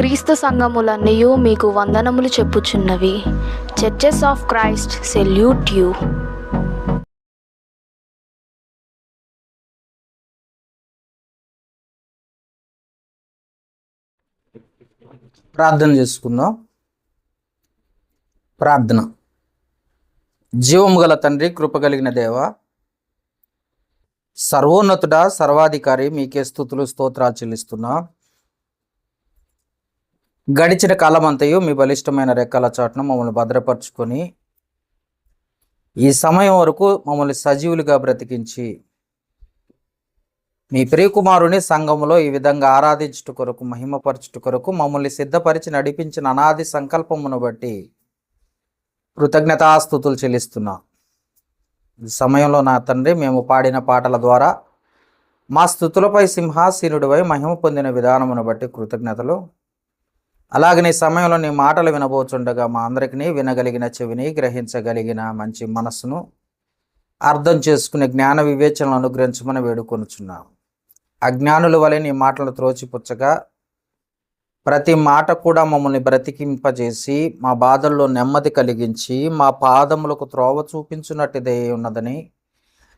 క్రీస్తు సంఘములన్నయు మీకు వందనములు చెప్పుచున్నవి. Churches of Christ salute you. ప్రార్థన చేసుకుందాం. ప్రార్థన. జీవము గల తండ్రి, కృప కలిగిన దేవ, సర్వోన్నతుడా, సర్వాధికారి, మీకే స్తుతులు స్తోత్రాలు చెల్లిస్తున్నా. గడిచిన కాలమంతయు మీ బలిష్టమైన రెక్కల చాటున మమ్మల్ని భద్రపరుచుకొని ఈ సమయం వరకు మమ్మల్ని సజీవులుగా బ్రతికించి మీ ప్రియకుమారుని సంఘములో ఈ విధంగా ఆరాధించుట కొరకు, మహిమపరచుట కొరకు మమ్మల్ని సిద్ధపరిచి నడిపించిన అనాది సంకల్పమును బట్టి కృతజ్ఞతాస్తుతులు చెల్లిస్తున్నా. ఈ సమయంలో నా తండ్రి, మేము పాడిన పాటల ద్వారా మా స్తుతులపై సింహాసీనుడివై మహిమ పొందిన విధానమును బట్టి కృతజ్ఞతలు. అలాగనే ఈ సమయంలో నీ మాటలు వినబోచుండగా మా అందరికీ వినగలిగిన చెవిని, గ్రహించగలిగిన మంచి మనస్సును, అర్థం చేసుకునే జ్ఞాన వివేచనలు అనుగ్రహించమని వేడుకొనుచున్నాం. అజ్ఞానుల వలె నీ మాటలను త్రోచిపుచ్చగా ప్రతి మాట కూడా మమ్మల్ని బ్రతికింపజేసి మా బాధల్లో నెమ్మది కలిగించి మా పాదములకు త్రోవ చూపించున్నట్టుదే ఉన్నదని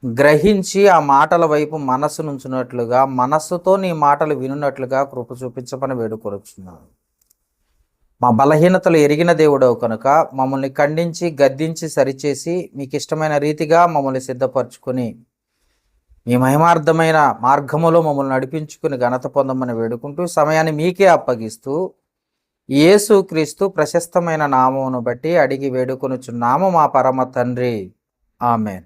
గ్రహించి ఆ మాటల వైపు మనస్సు నుంచున్నట్లుగా, మనస్సుతో నీ మాటలు వినున్నట్లుగా కృప చూపించమని వేడుకొనుచున్నాం. మా బలహీనతలు ఎరిగిన దేవుడవు కనుక మమ్మల్ని ఖండించి, గద్దించి, సరిచేసి మీకు ఇష్టమైన రీతిగా మమ్మల్ని సిద్ధపరచుకొని మీ మహిమార్థమైన మార్గములో మమ్మల్ని నడిపించుకుని ఘనత పొందమని వేడుకుంటూ సమయాన్ని మీకే అప్పగిస్తూ యేసుక్రీస్తు ప్రశస్తమైన నామమును బట్టి అడిగి వేడుకొనుచున్నాము మా పరమ తండ్రి, ఆమేన్.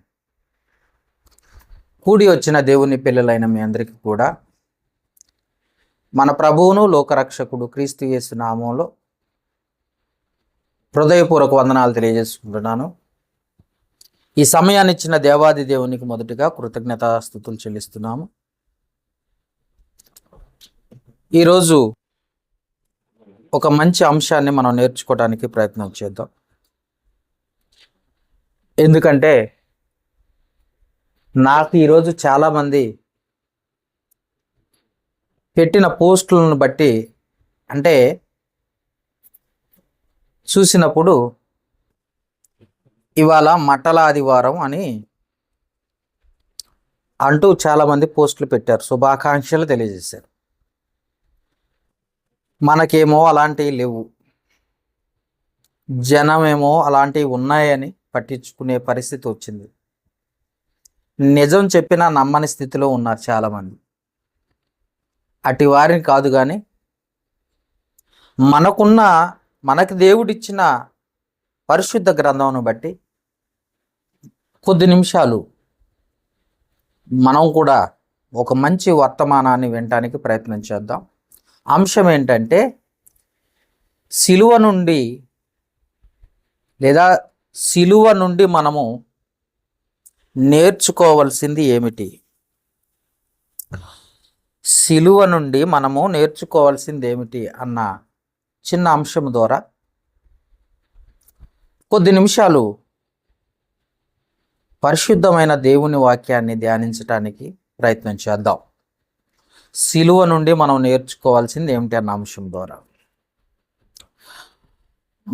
కూడి వచ్చిన దేవుని పిల్లలైన మీ అందరికీ కూడా మన ప్రభువును లోకరక్షకుడు క్రీస్తు యేసు నామంలో హృదయపూర్వక వందనాలు తెలియజేసుకుంటున్నాను. ఈ సమయాన్ని ఇచ్చిన దేవాది దేవునికి మొదటిగా కృతజ్ఞతాస్తుతులు చెల్లిస్తున్నాము. ఈరోజు ఒక మంచి అంశాన్ని మనం నేర్చుకోవడానికి ప్రయత్నం చేద్దాం. ఎందుకంటే నాకు ఈరోజు చాలామంది పెట్టిన పోస్టులను బట్టి అంటే చూసినప్పుడు ఇవాళ మట్టల ఆదివారం అని అంటూ చాలామంది పోస్టులు పెట్టారు, శుభాకాంక్షలు తెలియజేశారు. మనకేమో అలాంటివి లేవు, జనమేమో అలాంటివి ఉన్నాయని పట్టించుకునే పరిస్థితి వచ్చింది. నిజం చెప్పినా నమ్మని స్థితిలో ఉన్నారు చాలామంది. అటు వారిని కాదు, కానీ మనకి దేవుడిచ్చిన పరిశుద్ధ గ్రంథమును బట్టి కొద్ది నిమిషాలు మనం కూడా ఒక మంచి వర్తమానాన్ని వినటానికి ప్రయత్నం చేద్దాం. అంశం ఏంటంటే, సిలువ నుండి మనము నేర్చుకోవాల్సింది ఏమిటి? సిలువ నుండి మనము నేర్చుకోవాల్సింది ఏమిటి అన్న చిన్న అంశం ద్వారా కొద్ది నిమిషాలు పరిశుద్ధమైన దేవుని వాక్యాన్ని ధ్యానించడానికి ప్రయత్నం చేద్దాం. సిలువ నుండి మనం నేర్చుకోవాల్సింది ఏమిటి అన్న అంశం ద్వారా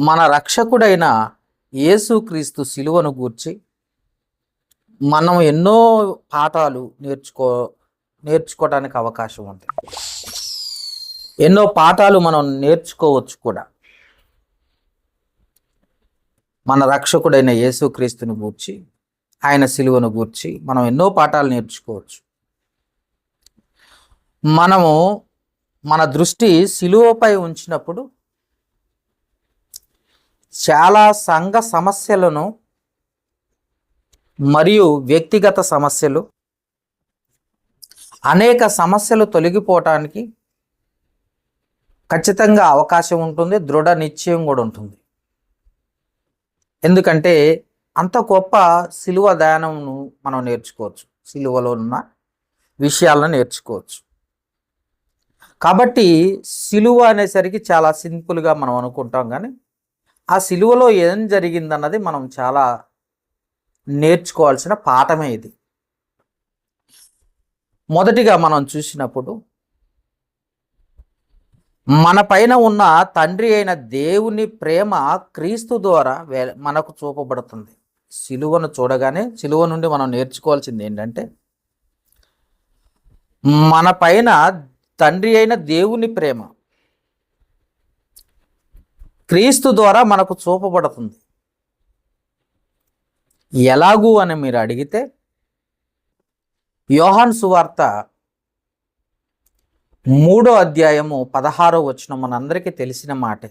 మన రక్షకుడైన యేసుక్రీస్తు సిలువను గూర్చి మనం ఎన్నో పాఠాలు నేర్చుకోవడానికి అవకాశం ఉంది. ఎన్నో పాఠాలు మనం నేర్చుకోవచ్చు కూడా. మన రక్షకుడైన యేసుక్రీస్తుని గూర్చి, ఆయన సిలువను గూర్చి మనం ఎన్నో పాఠాలు నేర్చుకోవచ్చు. మనము మన దృష్టి సిలువపై ఉంచినప్పుడు చాలా సంఘ సమస్యలను మరియు వ్యక్తిగత సమస్యలు, అనేక సమస్యలు తొలగిపోవటానికి ఖచ్చితంగా అవకాశం ఉంటుంది, దృఢ నిశ్చయం కూడా ఉంటుంది. ఎందుకంటే అంత గొప్ప సిలువ ధ్యానమును మనం నేర్చుకోవచ్చు, సిలువలో ఉన్న విషయాలను నేర్చుకోవచ్చు. కాబట్టి సిలువ అనేసరికి చాలా సింపుల్గా మనం అనుకుంటాం, కానీ ఆ సిలువలో ఏం జరిగిందన్నది మనం చాలా నేర్చుకోవాల్సిన పాఠమే ఇది. మొదటిగా మనం చూసినప్పుడు మన పైన ఉన్న తండ్రి అయిన దేవుని ప్రేమ క్రీస్తు ద్వారా మనకు చూపబడుతుంది. సిలువను చూడగానే సిలువ నుండి మనం నేర్చుకోవాల్సింది ఏంటంటే, మన పైన తండ్రి అయిన దేవుని ప్రేమ క్రీస్తు ద్వారా మనకు చూపబడుతుంది. ఎలాగూ అని మీరు అడిగితే, యోహాను సువార్త 3వ అధ్యాయము 16వ వచనం మనందరికీ తెలిసిన మాటే.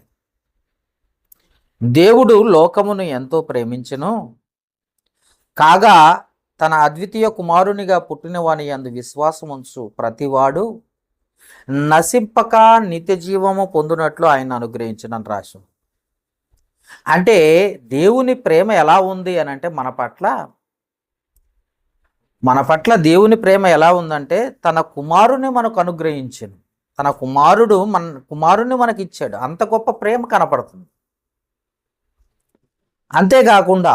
దేవుడు లోకమును ఎంతో ప్రేమించెను, కాగా తన అద్వితీయ కుమారునిగా పుట్టిన వాని యందు విశ్వాసముంచు ప్రతివాడు నశింపక నిత్య జీవము పొందునట్లు ఆయన అనుగ్రహించినని రాశం. అంటే దేవుని ప్రేమ ఎలా ఉంది అని అంటే, మన పట్ల దేవుని ప్రేమ ఎలా ఉందంటే, తన కుమారుని మనకు అనుగ్రహించాను. తన కుమారుని మనకి ఇచ్చాడు. అంత గొప్ప ప్రేమ కనపడుతుంది. అంతేకాకుండా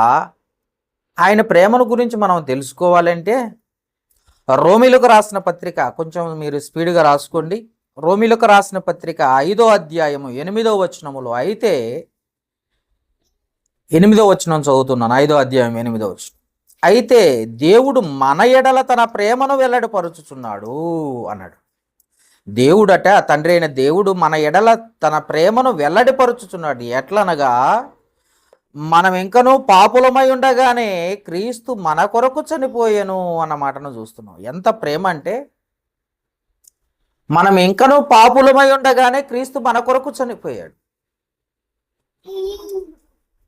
ఆయన ప్రేమను గురించి మనం తెలుసుకోవాలంటే, రోమీలకు రాసిన పత్రిక, కొంచెం మీరు స్పీడ్గా రాసుకోండి. రోమీలకు రాసిన పత్రిక 5వ అధ్యాయము 8వ వచనములో, అయితే 8వ వచనం చదువుతున్నాను. 5వ అధ్యాయం 8వ వచనం. అయితే దేవుడు మన ఎడల తన ప్రేమను వెల్లడిపరుచుచున్నాడు అన్నాడు. దేవుడట, తండ్రి అయిన దేవుడు మన ఎడల తన ప్రేమను వెల్లడిపరుచుచున్నాడు. ఎట్లనగా, మనం ఇంకనూ పాపులమై ఉండగానే క్రీస్తు మన కొరకు చనిపోయాను అన్న మాటను చూస్తున్నాం. ఎంత ప్రేమ అంటే, మనం ఇంకనూ పాపులమై ఉండగానే క్రీస్తు మన కొరకు చనిపోయాడు.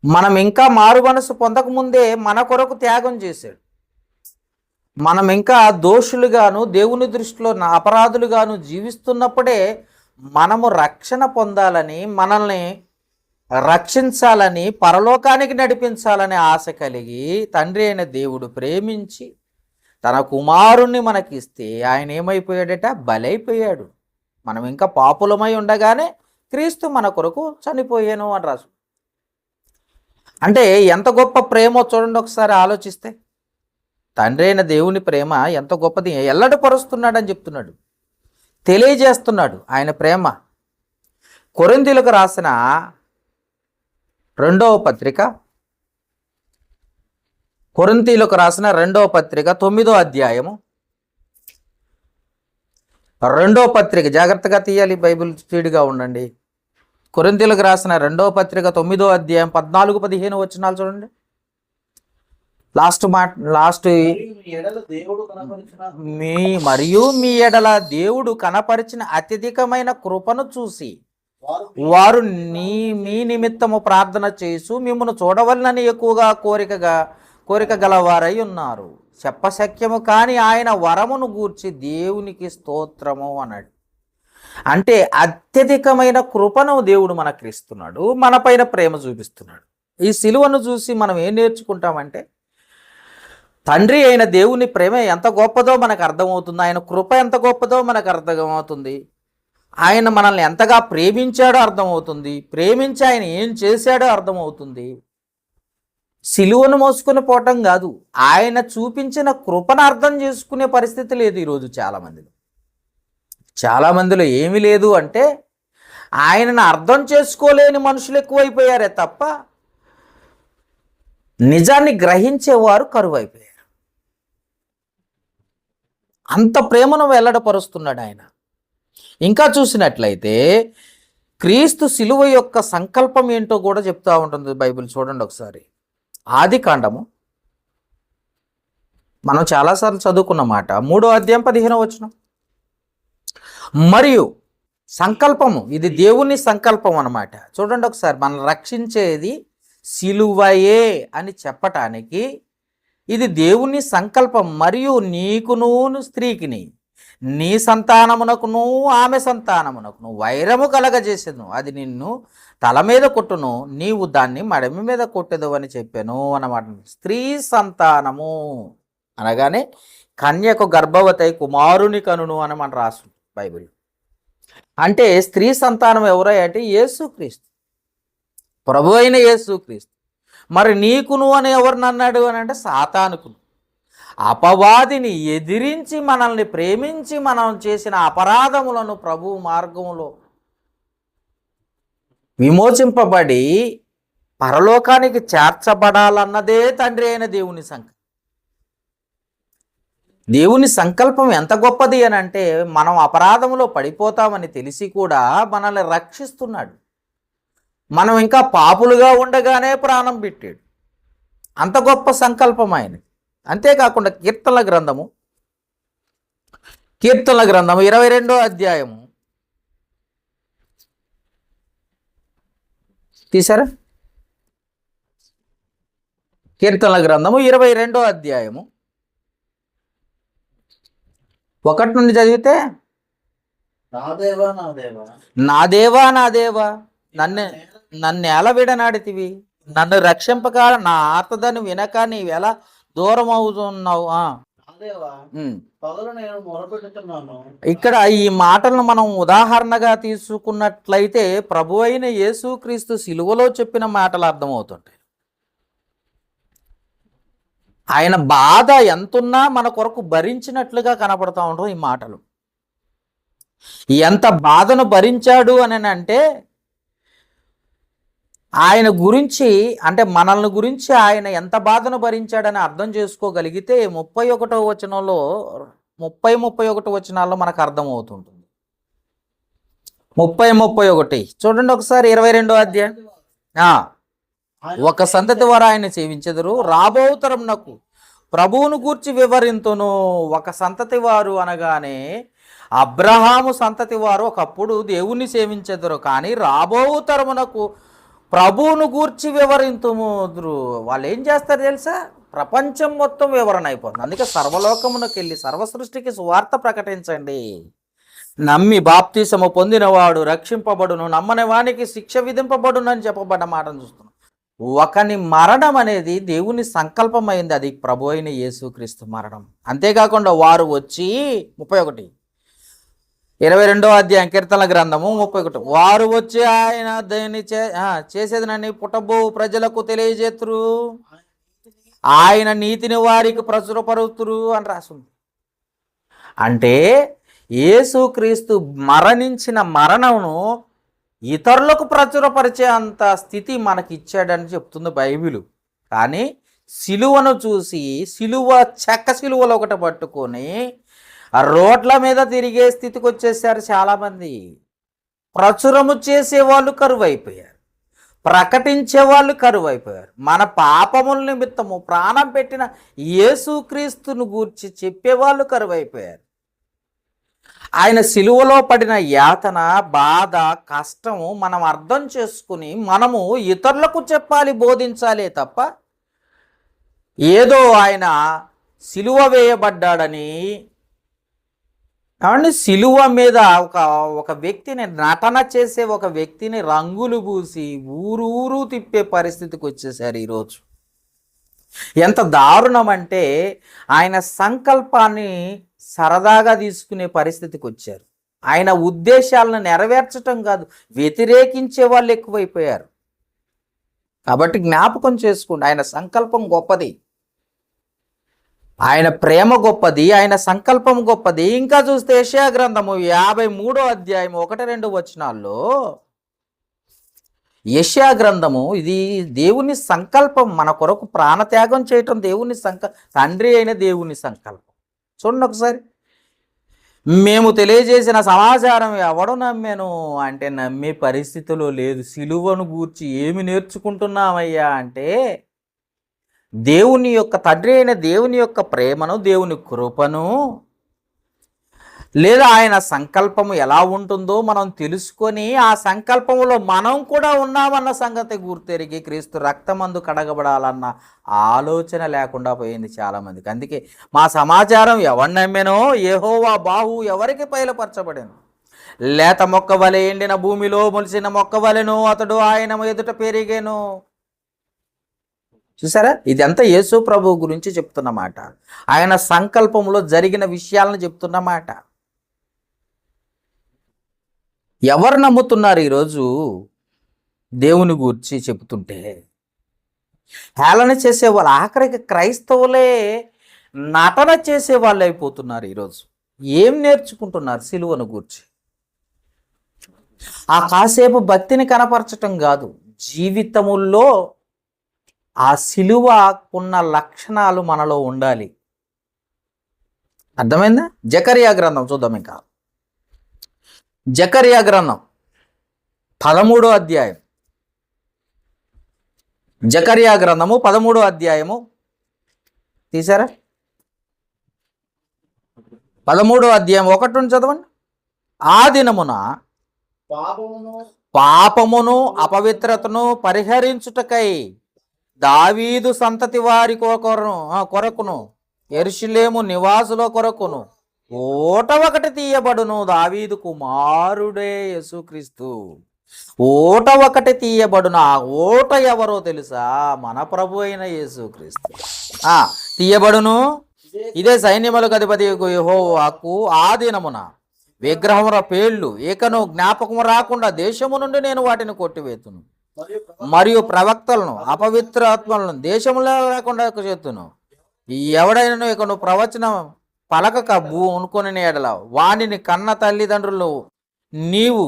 మనం ఇంకా మారు మనసు పొందకముందే మన కొరకు త్యాగం చేశాడు. మనం ఇంకా దోషులుగాను దేవుని దృష్టిలో అపరాధులుగాను జీవిస్తున్నప్పుడే మనము రక్షణ పొందాలని, మనల్ని రక్షించాలని, పరలోకానికి నడిపించాలనే ఆశ కలిగి తండ్రి అయిన దేవుడు ప్రేమించి తన కుమారుణ్ణి మనకిస్తే ఆయన ఏమైపోయాడట? బలైపోయాడు. మనం ఇంకా పాపులమై ఉండగానే క్రీస్తు మన కొరకు చనిపోయాను అని రాసు. అంటే ఎంత గొప్ప ప్రేమో చూడండి ఒకసారి ఆలోచిస్తే. తండ్రి అయిన దేవుని ప్రేమ ఎంత గొప్పది, ఎల్లడిపరుస్తున్నాడని చెప్తున్నాడు, తెలియజేస్తున్నాడు ఆయన ప్రేమ. కొరింథీయులకు రాసిన 2వ పత్రిక, కొరింథీయులకు రాసిన 2వ పత్రిక 9వ అధ్యాయము, 2వ పత్రిక, జాగ్రత్తగా తీయాలి, బైబిల్ స్పీడ్గా ఉండండి. కొరింథీయులకు రాసిన 2వ పత్రిక 9వ అధ్యాయం 14-15 వచనాలు చూడండి. లాస్ట్ మరియు మీ ఎడల దేవుడు కనపరిచిన అత్యధికమైన కృపను చూసి వారు మీ నిమిత్తము ప్రార్థన చేసు మిమ్మల్ని చూడవలనని ఎక్కువగా కోరిక గలవారై ఉన్నారు. చెప్పశక్యము కాని ఆయన వరమును గూర్చి దేవునికి స్తోత్రము అన్నాడు. అంటే అత్యధికమైన కృపను దేవుడు మనకి ఇస్తున్నాడు, మన పైన ప్రేమ చూపిస్తున్నాడు. ఈ సిలువను చూసి మనం ఏం నేర్చుకుంటామంటే, తండ్రి అయిన దేవుని ప్రేమ ఎంత గొప్పదో మనకు అర్థమవుతుంది, ఆయన కృప ఎంత గొప్పదో మనకు అర్థమవుతుంది, ఆయన మనల్ని ఎంతగా ప్రేమించాడో అర్థమవుతుంది, ప్రేమించి ఆయన ఏం చేశాడో అర్థమవుతుంది. సిలువను మోసుకొని పోవటం కాదు, ఆయన చూపించిన కృపను అర్థం చేసుకునే పరిస్థితి లేదు ఈరోజు చాలా మందిలో ఏమీ లేదు అంటే, ఆయనను అర్థం చేసుకోలేని మనుషులు ఎక్కువైపోయారే తప్ప నిజాన్ని గ్రహించేవారు కరువైపోయారు. అంత ప్రేమను వెల్లడపరుస్తున్నాడు ఆయన. ఇంకా చూసినట్లయితే క్రీస్తు సిలువ యొక్క సంకల్పం ఏంటో కూడా చెప్తా ఉంటుంది బైబిల్. చూడండి ఒకసారి, ఆదికాండము మనం చాలాసార్లు చదువుకున్న మాట, 3వ అధ్యాయం 15వ వచనం. మరియు సంకల్పము, ఇది దేవుని సంకల్పం అన్నమాట. చూడండి ఒకసారి, మనం రక్షించేది సిలువయే అని చెప్పటానికి ఇది దేవుని సంకల్పం. మరియు నీకును స్త్రీకిని, నీ సంతానమునకును ఆమె సంతానమునకును వైరము కలగజేసేను, అది నిన్ను తల మీద కొట్టును, నీవు దాన్ని మడమి మీద కొట్టెదు అని చెప్పాను అన్నమాట. స్త్రీ సంతానము అనగానే కన్యకు గర్భవతి కుమారుని కనును అని మనం రాసు బైబిల్. అంటే స్త్రీ సంతానం ఎవరై అంటే యేసుక్రీస్తు, ప్రభు అయిన యేసుక్రీస్తు. మరి నీకును అని ఎవరిని అన్నాడు అని అంటే సాతానుకును, అపవాదిని ఎదిరించి మనల్ని ప్రేమించి మనం చేసిన అపరాధములను ప్రభు మార్గంలో విమోచింపబడి పరలోకానికి చేర్చబడాలన్నదే తండ్రి అయిన దేవుని సంకల్పం. దేవుని సంకల్పం ఎంత గొప్పది అని అంటే, మనం అపరాధంలో పడిపోతామని తెలిసి కూడా మనల్ని రక్షిస్తున్నాడు. మనం ఇంకా పాపులుగా ఉండగానే ప్రాణం పెట్టాడు. అంత గొప్ప సంకల్పం ఆయన. అంతేకాకుండా కీర్తనల గ్రంథము 22వ అధ్యాయము తీసారా? కీర్తనల గ్రంథము 22వ అధ్యాయము 1 నుండి చదివితే, నా దేవా నా దేవా నా దేవా నా దేవా నన్ను ఎలా విడనాడితివి, నన్ను రక్షింపక నా ఆర్తదని వినక నీవెలా దూరం అవుతున్నావు. నా దేవా పగలు నేను మొరపెట్టుతున్నాను. ఇక్కడ ఈ మాటలను మనం ఉదాహరణగా తీసుకున్నట్లయితే ప్రభు అయిన యేసుక్రీస్తు సిలువలో చెప్పిన మాటలు అర్థమవుతుంటాయి. ఆయన బాధ ఎంతున్నా మన కొరకు భరించినట్లుగా కనపడతా ఉంటాం ఈ మాటలు. ఎంత బాధను భరించాడు అని అంటే, ఆయన గురించి అంటే మనల్ని గురించి ఆయన ఎంత బాధను భరించాడని అర్థం చేసుకోగలిగితే 31వ వచనంలో 31 వచనాల్లో మనకు అర్థమవుతుంటుంది. 31 చూడండి ఒకసారి. 22వ అధ్యాయం. ఒక సంతతి వారు ఆయన సేవించెదరు, రాబోతరంనకు ప్రభువును గూర్చి వివరింతును. ఒక సంతతి వారు అనగానే అబ్రహాము సంతతి వారు ఒకప్పుడు దేవుణ్ణి సేవించెదరు, కానీ రాబోతరమునకు ప్రభువును గూర్చి వివరింతుముదురు. వాళ్ళు ఏం చేస్తారు తెలుసా? ప్రపంచం మొత్తం వివరణ అయిపోతుంది. అందుకే సర్వలోకమునకు వెళ్ళి సర్వసృష్టికి సువార్త ప్రకటించండి. నమ్మి బాప్తిసము పొందినవాడు రక్షింపబడును, నమ్మని వానికి శిక్ష విధింపబడును అని చెప్పబడ్డ మాటను చూస్తున్నాం. ఒకని మరణం అనేది దేవుని సంకల్పమైంది. అది ప్రభు అయిన యేసుక్రీస్తు మరణం. అంతేకాకుండా వారు వచ్చి 22వ అధ్యాయం కీర్తనల గ్రంథము 31, వారు వచ్చి ఆయన దాన్ని చేసేదనని పుట్టబో ప్రజలకు తెలియజేతురు, ఆయన నీతిని వారికి ప్రచురపరుతురు అని రాసింది. అంటే యేసుక్రీస్తు మరణించిన మరణమును ఇతరులకు ప్రచురపరిచే అంత స్థితి మనకి ఇచ్చాడని చెప్తుంది బైబిలు. కానీ సిలువను చూసి చెక్క సిలువలో ఒకటి పట్టుకొని ఆ రోడ్ల మీద తిరిగే స్థితికి వచ్చేసారు చాలామంది. ప్రచురము చేసేవాళ్ళు కరువు అయిపోయారు, ప్రకటించే వాళ్ళు కరువు అయిపోయారు. మన పాపముల నిమిత్తము ప్రాణం పెట్టిన యేసుక్రీస్తును గూర్చి చెప్పేవాళ్ళు కరువు అయిపోయారు. ఆయన సిలువలో పడిన యాతన, బాధ, కష్టము మనం అర్థం చేసుకుని మనము ఇతరులకు చెప్పాలి, బోధించాలే తప్ప ఏదో ఆయన సిలువ వేయబడ్డాడని కాబట్టి సిలువ మీద ఒక వ్యక్తిని నటన చేసే ఒక వ్యక్తిని రంగులు పూసి ఊరు తిప్పే పరిస్థితికి వచ్చేసారు ఈరోజు. ఎంత దారుణం అంటే ఆయన సంకల్పాన్ని సరదాగా తీసుకునే పరిస్థితికి వచ్చారు. ఆయన ఉద్దేశాలను నెరవేర్చటం కాదు, వ్యతిరేకించే వాళ్ళు ఎక్కువైపోయారు. కాబట్టి జ్ఞాపకం చేసుకోండి, ఆయన సంకల్పం గొప్పది, ఆయన ప్రేమ గొప్పది, ఆయన సంకల్పం గొప్పది. ఇంకా చూస్తే యెషయా గ్రంథము 53వ అధ్యాయం 1-2 వచనాల్లో యెషయా గ్రంథము ఇది దేవుని సంకల్పం. మన కొరకు ప్రాణత్యాగం చేయటం దేవుని తండ్రి అయిన దేవుని సంకల్పం. చూడండి ఒకసారి. మేము తెలియజేసిన సమాచారం ఎవడు నమ్మాను అంటే నమ్మే పరిస్థితిలో లేదు. సిలువను గూర్చి ఏమి నేర్చుకుంటున్నామయ్యా అంటే దేవుని యొక్క తండ్రి అయిన దేవుని యొక్క ప్రేమను, దేవుని కృపను, లేదా ఆయన సంకల్పము ఎలా ఉంటుందో మనం తెలుసుకొని ఆ సంకల్పములో మనం కూడా ఉన్నామన్న సంగతి గుర్తెరిగి క్రీస్తు రక్తమందు కడగబడాలన్న ఆలోచన లేకుండా పోయింది చాలామందికి. అందుకే మా సమాచారం ఎవరిని నమ్మెనో యెహోవా బాహు ఎవరికి బయలుపరచబడెను, లేత మొక్క వలె ఎండిన భూమిలో మొలిసిన మొక్క వలెను అతడు ఆయన ఎదుట పెరిగేను. చూసారా, ఇదంతా యేసు ప్రభు గురించి చెప్తున్నమాట, ఆయన సంకల్పంలో జరిగిన విషయాలను చెప్తున్నమాట. ఎవరు నమ్ముతున్నారు ఈరోజు దేవుని గురించి చెబుతుంటే? హేళన చేసేవాళ్ళు, ఆఖరికి క్రైస్తవులే నటన చేసేవాళ్ళు అయిపోతున్నారు ఈరోజు. ఏం నేర్చుకుంటున్నారు సిలువను గూర్చి? ఆ కాసేపు భక్తిని కనపరచటం కాదు, జీవితముల్లో ఆ సిలువకున్న లక్షణాలు మనలో ఉండాలి. అర్థమైందా? జకరియా గ్రంథం చూద్దాం. ఇంకా జకరియా గ్రంథం 13వ అధ్యాయం. జకరియా గ్రంథము 13వ అధ్యాయము తీసారా? 13వ అధ్యాయం 1 నుంచి చదవండి. ఆ దినమున పాపమును అపవిత్రతను పరిహరించుటకై దావీదు సంతతి వారి కొరకును యెరూషలేము నివాసుల కొరకును ఓట ఒకటి తీయబడును. దావీదు కుమారుడే యేసుక్రీస్తు. ఓట ఒకటి తీయబడును. ఆ ఓట ఎవరో తెలుసా? మన ప్రభు అయిన యేసుక్రీస్తు. తీయబడును. ఇదే సైన్యములకు అధిపతి యెహోవాకు ఆ దినమున విగ్రహముల పేర్లు ఏకను జ్ఞాపకము రాకుండా దేశము నుండి నేను వాటిని కొట్టివేతును, మరియు ప్రవక్తలను అపవిత్రాత్మలను దేశంలో లేకుండా చేతును. ఎవడైనా ఇక నువ్వు ప్రవచనం పలకక అనుకుని ఎడల వాణిని కన్న తల్లిదండ్రులు నీవు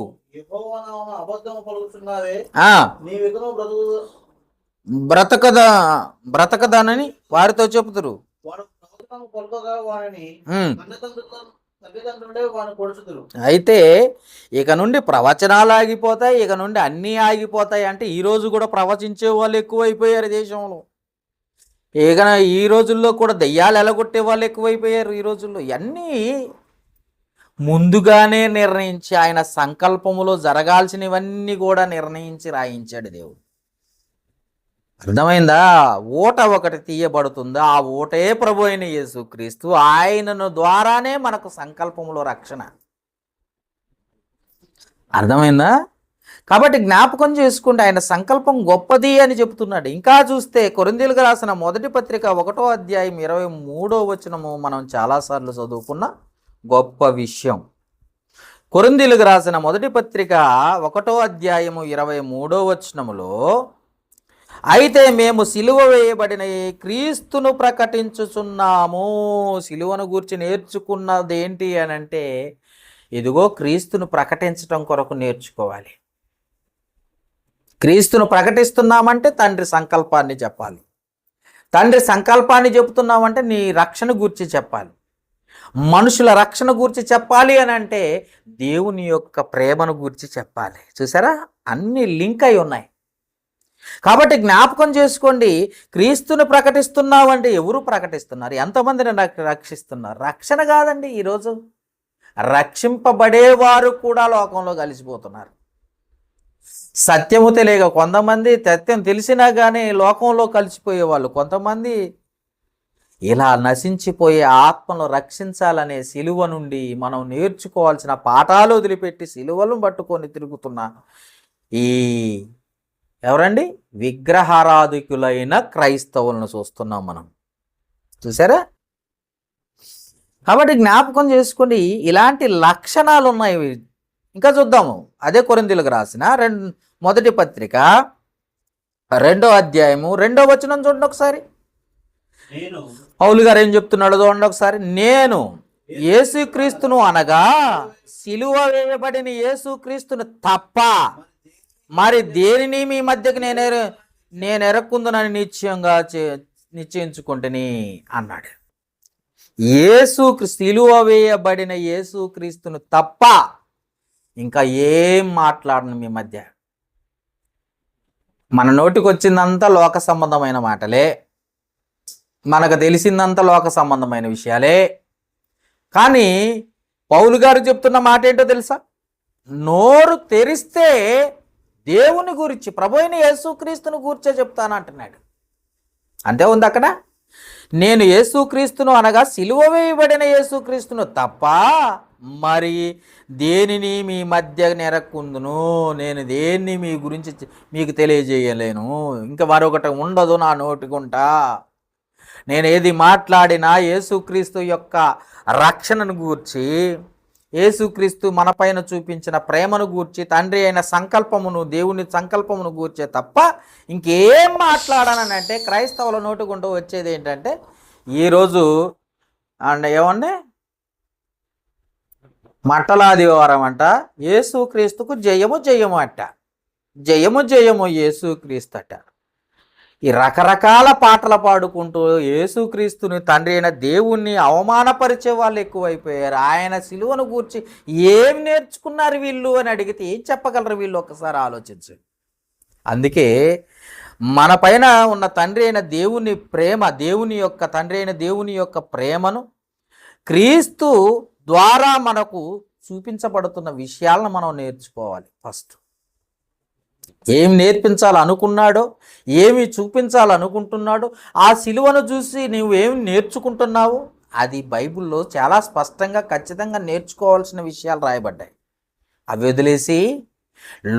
బ్రతకదానని వారితో చెబుతురు. అయితే ఇక నుండి ప్రవచనాలు ఆగిపోతాయి, ఇక నుండి అన్నీ ఆగిపోతాయి. అంటే ఈ రోజు కూడా ప్రవచించే వాళ్ళు ఎక్కువైపోయారు దేశంలో. ఇక ఈ రోజుల్లో కూడా దెయ్యాలు ఎలగొట్టే వాళ్ళు ఎక్కువైపోయారు ఈ రోజుల్లో. ఇవన్నీ ముందుగానే నిర్ణయించి ఆయన సంకల్పములో జరగాల్సినవన్నీ కూడా నిర్ణయించి రాయించాడు దేవుడు. అర్థమైందా? ఓట ఒకటి తీయబడుతుందా, ఆ ఓటే ప్రభు అయిన యేసుక్రీస్తు. ఆయనను ద్వారానే మనకు సంకల్పములో రక్షణ. అర్థమైందా? కాబట్టి జ్ఞాపకం చేసుకుంటే ఆయన సంకల్పం గొప్పది అని చెప్తున్నాడు. ఇంకా చూస్తే కొరింథీయులకు రాసిన మొదటి పత్రిక 1వ అధ్యాయం 23వ వచనము మనం చాలాసార్లు చదువుకున్న గొప్ప విషయం. కొరింథీయులకు రాసిన మొదటి పత్రిక 1వ అధ్యాయము 23వ వచనములో, అయితే మేము సిలువ వేయబడిన క్రీస్తును ప్రకటించుచున్నాము. సిలువను గూర్చి నేర్చుకున్నది ఏంటి అని అంటే, ఇదిగో క్రీస్తును ప్రకటించటం కొరకు నేర్చుకోవాలి. క్రీస్తును ప్రకటిస్తున్నామంటే తండ్రి సంకల్పాన్ని చెప్పాలి. తండ్రి సంకల్పాన్ని చెబుతున్నామంటే నీ రక్షణ గూర్చి చెప్పాలి. మనుషుల రక్షణ గూర్చి చెప్పాలి అని అంటే దేవుని యొక్క ప్రేమను గూర్చి చెప్పాలి. చూసారా, అన్ని లింక్ అయి ఉన్నాయి. కాబట్టి జ్ఞాపకం చేసుకోండి, క్రీస్తుని ప్రకటిస్తున్నామంటే ఎవరు ప్రకటిస్తున్నారు? ఎంతమందిని రక్షిస్తున్నారు? రక్షణ కాదండి, ఈరోజు రక్షింపబడేవారు కూడా లోకంలో కలిసిపోతున్నారు. సత్యము తెలియక కొంతమంది, సత్యం తెలిసినా కానీ లోకంలో కలిసిపోయేవాళ్ళు కొంతమంది. ఇలా నశించిపోయే ఆత్మను రక్షించాలనే సిలువ నుండి మనం నేర్చుకోవాల్సిన పాఠాలు వదిలిపెట్టి సిలువలను పట్టుకొని తిరుగుతున్న ఈ ఎవరండి? విగ్రహారాధికులైన క్రైస్తవులను చూస్తున్నాం మనం. చూసారా? కాబట్టి జ్ఞాపకం చేసుకోండి, ఇలాంటి లక్షణాలు ఉన్నాయి. ఇంకా చూద్దాము. అదే కొరింథీయులకు రాసిన మొదటి పత్రిక 2వ అధ్యాయము 2వ వచనం చూడండి ఒకసారి. పౌలు గారు ఏం చెప్తున్నాడో చూడండి ఒకసారి. నేను యేసుక్రీస్తును అనగా సిలువ వేయబడిన యేసుక్రీస్తును తప్ప మరి దేనిని మీ మధ్యకి నేను ఎరక్కుందునని నిశ్చయించుకుంటుని అన్నాడు. సిలువ వేయబడిన యేసుక్రీస్తును తప్ప ఇంకా ఏం మాట్లాడను మీ మధ్య. మన నోటికి వచ్చిందంతా లోక సంబంధమైన మాటలే, మనకు తెలిసిందంతా లోక సంబంధమైన విషయాలే. కానీ పౌలు గారు చెప్తున్న మాట ఏంటో తెలుసా? నోరు తెరిస్తే దేవుని గురించి, ప్రభు అయిన యేసుక్రీస్తును గూర్చే చెప్తానంటున్నాడు. అంతే ఉంది అక్కడ. నేను యేసుక్రీస్తును అనగా సిలువ వేయబడిన యేసుక్రీస్తును తప్ప మరి దేనిని మీ మధ్య నెరక్కుందును, నేను దేన్ని మీ గురించి మీకు తెలియజేయలేను. ఇంకా మరొకటి ఉండదు నా నోటికుంటా. నేను ఏది మాట్లాడినా యేసుక్రీస్తు యొక్క రక్షణను గూర్చి, యేసుక్రీస్తు మన పైన చూపించిన ప్రేమను గూర్చి, తండ్రి అయిన సంకల్పమును, దేవుని సంకల్పమును గూర్చే తప్ప ఇంకేం మాట్లాడానంటే క్రైస్తవుల నోటుకుంటూ వచ్చేది ఏంటంటే ఈరోజు ఏమండి మంటలాదివారం అంట యేసుక్రీస్తుకు జయము జయము అట. జయము జయము యేసుక్రీస్తు అట. ఈ రకరకాల పాటలు పాడుకుంటూ యేసుక్రీస్తుని తండ్రి అయిన దేవుణ్ణి అవమానపరిచే వాళ్ళు ఎక్కువైపోయారు. ఆయన సిలువను గూర్చి ఏం నేర్చుకున్నారు వీళ్ళు అని అడిగితే ఏం చెప్పగలరు వీళ్ళు? ఒక్కసారి ఆలోచించండి. అందుకే మన పైన ఉన్న తండ్రి అయిన దేవుని ప్రేమ, దేవుని యొక్క తండ్రి అయిన దేవుని యొక్క ప్రేమను క్రీస్తు ద్వారా మనకు చూపించబడుతున్న విషయాలను మనం నేర్చుకోవాలి. ఫస్ట్ ఏం నేర్పించాలనుకున్నాడో, ఏమి చూపించాలనుకుంటున్నాడో, ఆ సిలువను చూసి నువ్వేమి నేర్చుకుంటున్నావు, అది బైబిల్లో చాలా స్పష్టంగా ఖచ్చితంగా నేర్చుకోవాల్సిన విషయాలు రాయబడ్డాయి. అవి వదిలేసి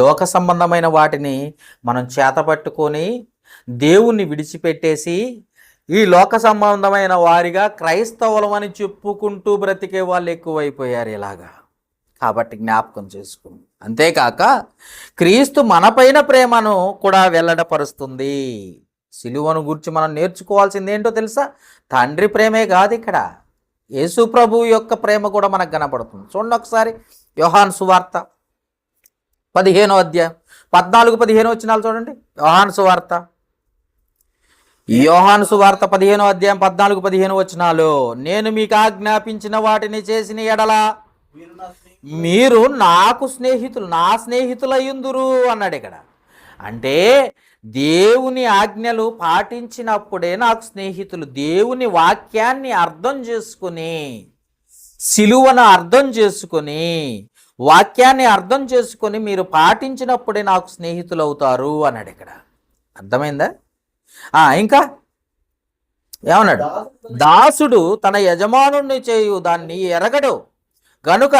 లోక సంబంధమైన వాటిని మనం చేతపట్టుకొని దేవుణ్ణి విడిచిపెట్టేసి ఈ లోక సంబంధమైన వారిగా క్రైస్తవులమని చెప్పుకుంటూ బ్రతికే వాళ్ళు ఎక్కువైపోయారు ఇలాగా. కాబట్టి జ్ఞాపకం చేసుకోండి. అంతేకాక క్రీస్తు మనపైన ప్రేమను కూడా వెల్లడపరుస్తుంది. సిలువను గురించి మనం నేర్చుకోవాల్సింది ఏంటో తెలుసా? తండ్రి ప్రేమే కాదు, ఇక్కడ యేసు ప్రభు యొక్క ప్రేమ కూడా మనకు కనపడుతుంది. చూడండి ఒకసారి యోహాను సువార్త 15వ అధ్యాయం 14-15 వచనాలు చూడండి. యోహాను సువార్త 15వ అధ్యాయం 14-15 వచనాలు. నేను మీకు ఆజ్ఞాపించిన వాటిని చేసిన ఎడల మీరు నాకు స్నేహితులు, నా స్నేహితులయ్యుందురు అన్నాడు ఇక్కడ. అంటే దేవుని ఆజ్ఞలు పాటించినప్పుడే నాకు స్నేహితులు. దేవుని వాక్యాన్ని అర్థం చేసుకుని, సిలువను అర్థం చేసుకుని, వాక్యాన్ని అర్థం చేసుకొని మీరు పాటించినప్పుడే నాకు స్నేహితులు అవుతారు అన్నాడు ఇక్కడ. అర్థమైందా? ఇంకా ఏమన్నాడు? దాసుడు తన యజమానుణ్ణి చేయు దాన్ని ఎరగడు గనుక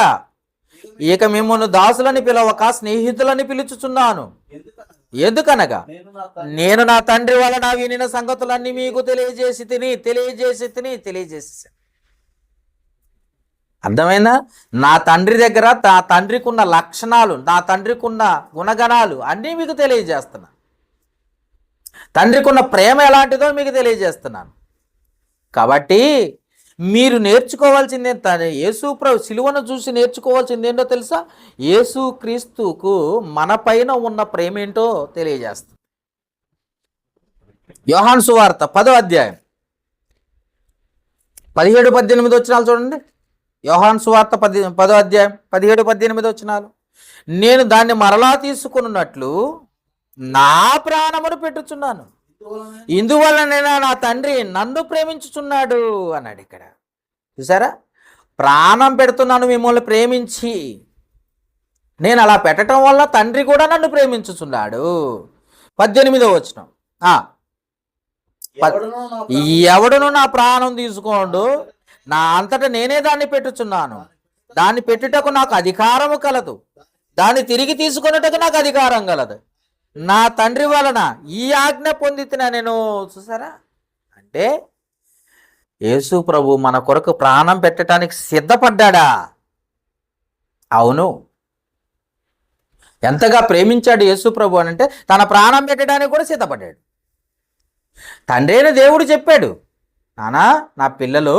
ఇక మిమ్మల్ని దాసులని పిలవక స్నేహితులని పిలుచుచున్నాను. ఎందుకనగా నేను నా తండ్రి వలన వినిన సంగతులన్నీ మీకు తెలియజేసి. అర్థమైందా? నా తండ్రి దగ్గర నా తండ్రికి ఉన్న లక్షణాలు, నా తండ్రికి ఉన్న గుణగణాలు అన్నీ మీకు తెలియజేస్తున్నా. తండ్రికి ఉన్న ప్రేమ ఎలాంటిదో మీకు తెలియజేస్తున్నాను. కాబట్టి మీరు నేర్చుకోవాల్సిందే, యేసు ప్రభు సిలువను చూసి నేర్చుకోవాల్సింది ఏంటో తెలుసా? యేసు క్రీస్తుకు మన పైన ఉన్న ప్రేమ ఏంటో తెలియజేస్తుంది. యోహాను సువార్త 10వ అధ్యాయం 17-18 వచనాలు చూడండి. యోహాను సువార్త 10వ అధ్యాయం 17-18 వచనాలు. నేను దాన్ని మరలా తీసుకున్నట్లు నా ప్రాణమును పెట్టుచున్నాను, ఇందువలనైనా నా తండ్రి నన్ను ప్రేమించుచున్నాడు అన్నాడు ఇక్కడ. చూసారా? ప్రాణం పెడుతున్నాను మిమ్మల్ని ప్రేమించి. నేను అలా పెట్టడం వల్ల తండ్రి కూడా నన్ను ప్రేమించుచున్నాడు. 18వ వచనం. ఎవడును నా ప్రాణం తీసుకోండు, నా అంతటా నేనే దాన్ని పెట్టుచున్నాను. దాన్ని పెట్టుటకు నాకు అధికారము కలదు, దాన్ని తిరిగి తీసుకున్నట్టుకు నాకు అధికారం కలదు. నా తండ్రి వలన ఈ ఆజ్ఞ పొందితిన నేను. చూసారా? అంటే యేసు ప్రభు మన కొరకు ప్రాణం పెట్టడానికి సిద్ధపడ్డా. అవును. ఎంతగా ప్రేమించాడు యేసు ప్రభు అని అంటే తన ప్రాణం పెట్టడానికి కూడా సిద్ధపడ్డాడు. తండ్రి అయిన దేవుడు చెప్పాడు, నానా నా పిల్లలు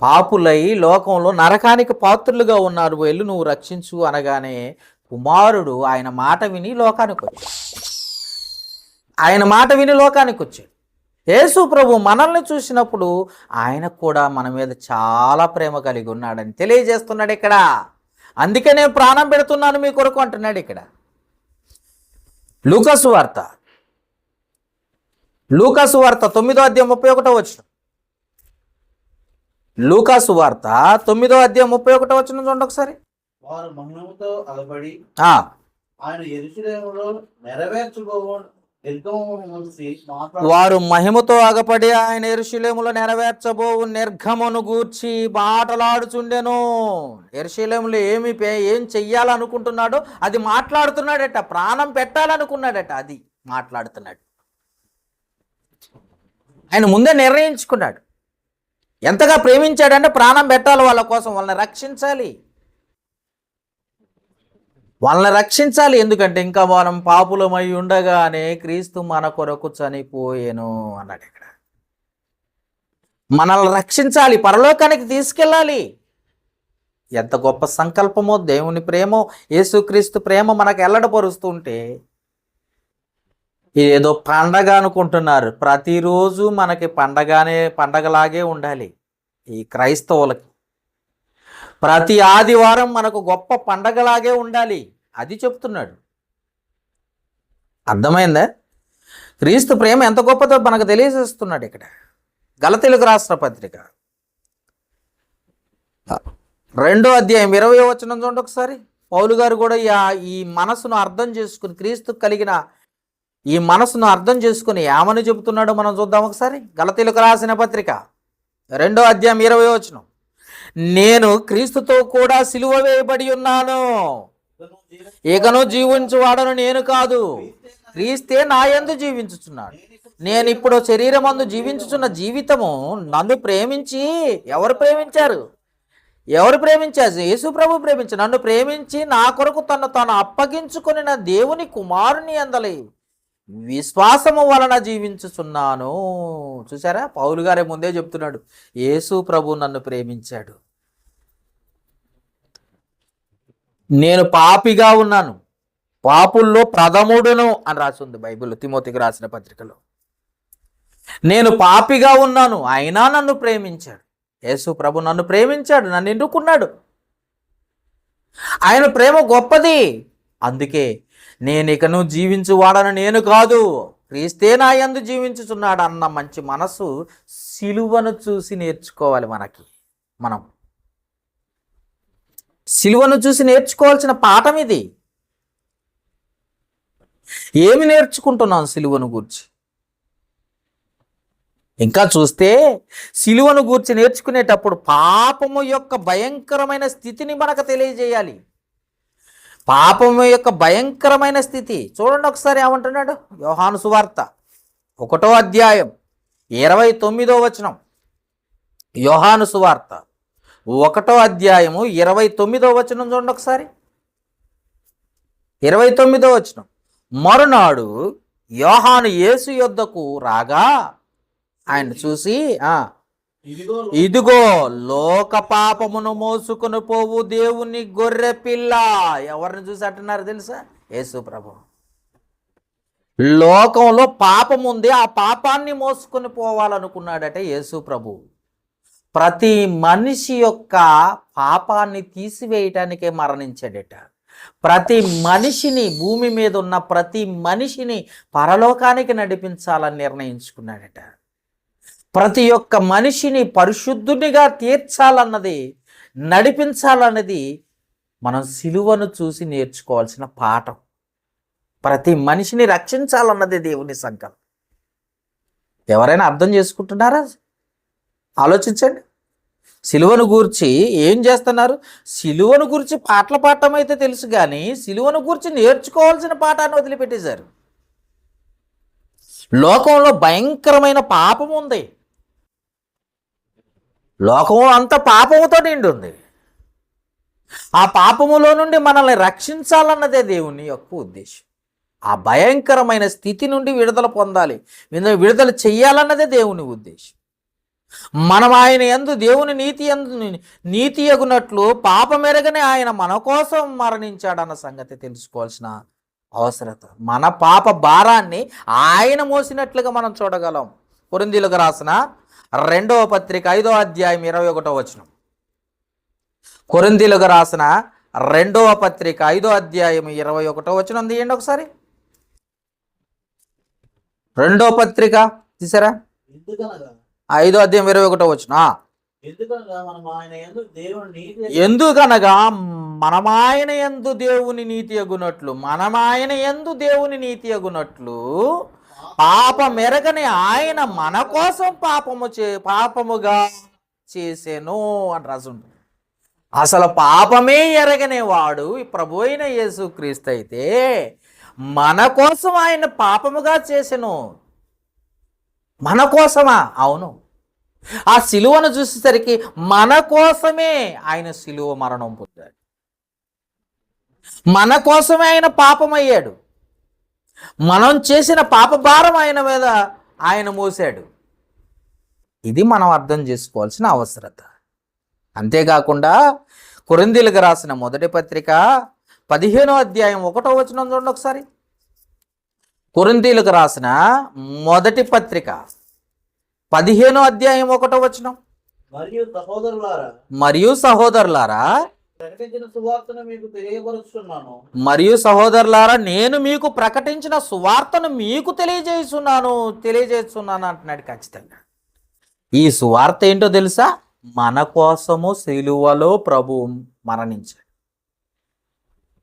పాపులై లోకంలో నరకానికి పాత్రులుగా ఉన్నారు, వెళ్ళి నువ్వు రక్షించు అనగానే కుమారుడు ఆయన మాట విని లోకానికి వచ్చాడు. యేసు ప్రభు మనల్ని చూసినప్పుడు ఆయనకు కూడా మన మీద చాలా ప్రేమ కలిగి ఉన్నాడని తెలియజేస్తున్నాడు ఇక్కడ. అందుకే నేను ప్రాణం పెడుతున్నాను మీ కొరకు అంటున్నాడు ఇక్కడ. లూకాసు వార్త 9వ అధ్యాయం 31వ వచనం. లూకాసు వార్త 9వ అధ్యాయం 31వ వచనం చూడండి ఒకసారి. వారు మహిమతో అలబడి ఆ ఆయన యెరూషలేములో నెరవేర్చబోవు వారు మహిమతో అగపడి ఆయన యెరూషలేములో నెరవేర్చబోవు నిర్గమును గూర్చి మాటలాడుచుండెను. యెరూషలేములో ఏం చెయ్యాలనుకుంటున్నాడో అది మాట్లాడుతున్నాడట. ప్రాణం పెట్టాలనుకున్నాడట, అది మాట్లాడుతున్నాడు. ఆయన ముందే నిర్ణయించుకున్నాడు. ఎంతగా ప్రేమించాడంటే ప్రాణం పెట్టాలి వాళ్ళ కోసం, వాళ్ళని రక్షించాలి. ఎందుకంటే ఇంకా మనం పాపులమై ఉండగానే క్రీస్తు మన కొరకు చనిపోయేను అన్నాడు ఇక్కడ. మనల్ని రక్షించాలి, పరలోకానికి తీసుకెళ్ళాలి. ఎంత గొప్ప సంకల్పమో, దేవుని ప్రేమో, యేసుక్రీస్తు ప్రేమ మనకు ఎల్లడపరుస్తుంటే ఏదో పండగ అనుకుంటున్నారు. ప్రతిరోజు మనకి పండగలాగే ఉండాలి. ఈ క్రైస్తవులకి ప్రతి ఆదివారం మనకు గొప్ప పండగలాగే ఉండాలి, అది చెప్తున్నాడు. అర్థమైందా? క్రీస్తు ప్రేమ ఎంత గొప్పదో మనకు తెలియజేస్తున్నాడు ఇక్కడ. గలతీయులకు రాసిన పత్రిక 2వ అధ్యాయం 20వ వచనం చూడండి ఒకసారి. పౌలు గారు కూడా ఈ మనసును అర్థం చేసుకుని, క్రీస్తు కలిగిన ఈ మనసును అర్థం చేసుకుని ఏమని చెబుతున్నాడో మనం చూద్దాం ఒకసారి. గలతీయులకు రాసిన పత్రిక 2వ అధ్యాయం 20వ వచనం. నేను క్రీస్తుతో కూడా సిలువ వేయబడి ఉన్నాను, ఇకను జీవించువాడను నేను కాదు, క్రీస్తే నా యందు జీవించుచున్నాడు. నేను ఇప్పుడు శరీరమందు జీవించుచున్న జీవితము నన్ను ప్రేమించి ఎవరు ప్రేమించారు? యేసు ప్రభు ప్రేమించి, నన్ను ప్రేమించి నా కొరకు తాను అప్పగించుకొని నా దేవుని కుమారుని అందలి విశ్వాసము వలన జీవించుచున్నాను. చూసారా, పౌలు గారే ముందే చెప్తున్నాడు, యేసు ప్రభు నన్ను ప్రేమించాడు. నేను పాపిగా ఉన్నాను, పాపుల్లో ప్రథముడును అని రాసి ఉంది బైబిల్లో, తిమోతికి రాసిన పత్రికలో. నేను పాపిగా ఉన్నాను, అయినా నన్ను ప్రేమించాడు. యేసు ప్రభు నన్ను ప్రేమించాడు, నన్ను ఎన్నుకున్నాడు. ఆయన ప్రేమ గొప్పది. అందుకే నేను ఇకను జీవించువాడను నేను కాదు, క్రీస్తే నా యందు జీవించుచున్నాడు అన్న మంచి మనసు సిలువను చూసి నేర్చుకోవాలి. మనం సిలువను చూసి నేర్చుకోవాల్సిన పాఠం ఇది. ఏమి నేర్చుకుంటున్నాం సిలువను గూర్చి? ఇంకా చూస్తే సిలువను గూర్చి నేర్చుకునేటప్పుడు పాపము యొక్క భయంకరమైన స్థితిని మనకు తెలియజేయాలి. పాపము యొక్క భయంకరమైన స్థితి చూడండి ఒకసారి. ఏమంటున్నాడు? యోహాను సువార్త 1వ అధ్యాయం 29వ వచనం. యోహాను సువార్త 1వ అధ్యాయము 29వ వచనం చూడండి ఒకసారి. 29వ వచనం. మరునాడు యోహాను యేసు యొద్దకు రాగా ఆయన చూసి, ఇదిగో లోక పాపమును మోసుకుని పోవు దేవుని గొర్రె పిల్ల. ఎవరిని చూసి అంటున్నారు తెలుసా? యేసు ప్రభు. లోకంలో పాపం ఉంది, ఆ పాపాన్ని మోసుకొని పోవాలనుకున్నాడట యేసు ప్రభు. ప్రతి మనిషి యొక్క పాపాన్ని తీసివేయటానికే మరణించాడట. ప్రతి మనిషిని, భూమి మీద ఉన్న ప్రతి మనిషిని పరలోకానికి నడిపించాలని నిర్ణయించుకున్నాడట. ప్రతి ఒక్క మనిషిని పరిశుద్ధునిగా తీర్చాలన్నది, నడిపించాలన్నది మనం సిలువను చూసి నేర్చుకోవాల్సిన పాఠం. ప్రతి మనిషిని రక్షించాలన్నది దేవుని సంకల్పం. ఎవరైనా అర్థం చేసుకుంటున్నారా? ఆలోచించండి. సిలువను గూర్చి ఏం చేస్తున్నారు? సిలువను గూర్చి పాటలు పాడటం అయితే తెలుసు, కానీ సిలువను గూర్చి నేర్చుకోవాల్సిన పాఠాన్ని వదిలిపెట్టేశారు. లోకంలో భయంకరమైన పాపం ఉంది. లోకం అంత పాపముతో నిండి ఉంది. ఆ పాపములో నుండి మనల్ని రక్షించాలన్నదే దేవుని యొక్క ఉద్దేశం. ఆ భయంకరమైన స్థితి నుండి విడుదల పొందాలి, విడుదల చెయ్యాలన్నదే దేవుని ఉద్దేశం. మనం ఆయన యందు దేవుని నీతి యగునట్లు పాపమెరగనే ఆయన మన కోసం మరణించాడన్న సంగతి తెలుసుకోవాల్సిన అవసరత. మన పాప భారాన్ని ఆయన మోసినట్లుగా మనం చూడగలం. కొరింథీయులకు రాసిన 2వ పత్రిక 5వ అధ్యాయం 21వ వచనం. కొరింథీయులకు రాసిన 2వ పత్రిక 5వ అధ్యాయం 21వ వచనం తీయండి ఒకసారి. 2వ పత్రిక తీసారా? 5వ అధ్యాయం 21వ వచనం. ఎందుకనగా మనం ఆయన యందు దేవుని నీతి అగునట్లు పాపమెరగని ఆయన మన కోసం పాపముగా చేసెను అని రాసుంటుంది. అసలు పాపమే ఎరగనే వాడు ప్రభు అయిన యేసుక్రీస్తు అయితే మన కోసం ఆయన పాపముగా చేసెను. మన కోసమా? అవును. ఆ సిలువను చూసేసరికి మన కోసమే ఆయన సిలువ మరణం పొందాడు. మన కోసమే ఆయన పాపమయ్యాడు. మనం చేసిన పాప భారం ఆయన మీద ఆయన మోసాడు. ఇది మనం అర్థం చేసుకోవాల్సిన అవసరత. అంతేకాకుండా కొరింథీయులకు రాసిన మొదటి పత్రిక 15వ అధ్యాయం 1వ వచనం చూడండి ఒకసారి. కొరింథీయులకు రాసిన మొదటి పత్రిక 15వ అధ్యాయం 1వ వచనం. మరియు సహోదరులారా మరియు సహోదరులారా నేను మీకు ప్రకటించిన సువార్తను మీకు తెలియజేస్తున్నాను అంటున్నాడు. ఖచ్చితంగా ఈ సువార్త ఏంటో తెలుసా? మన కోసము సిలువలో ప్రభువు మరణించాడు.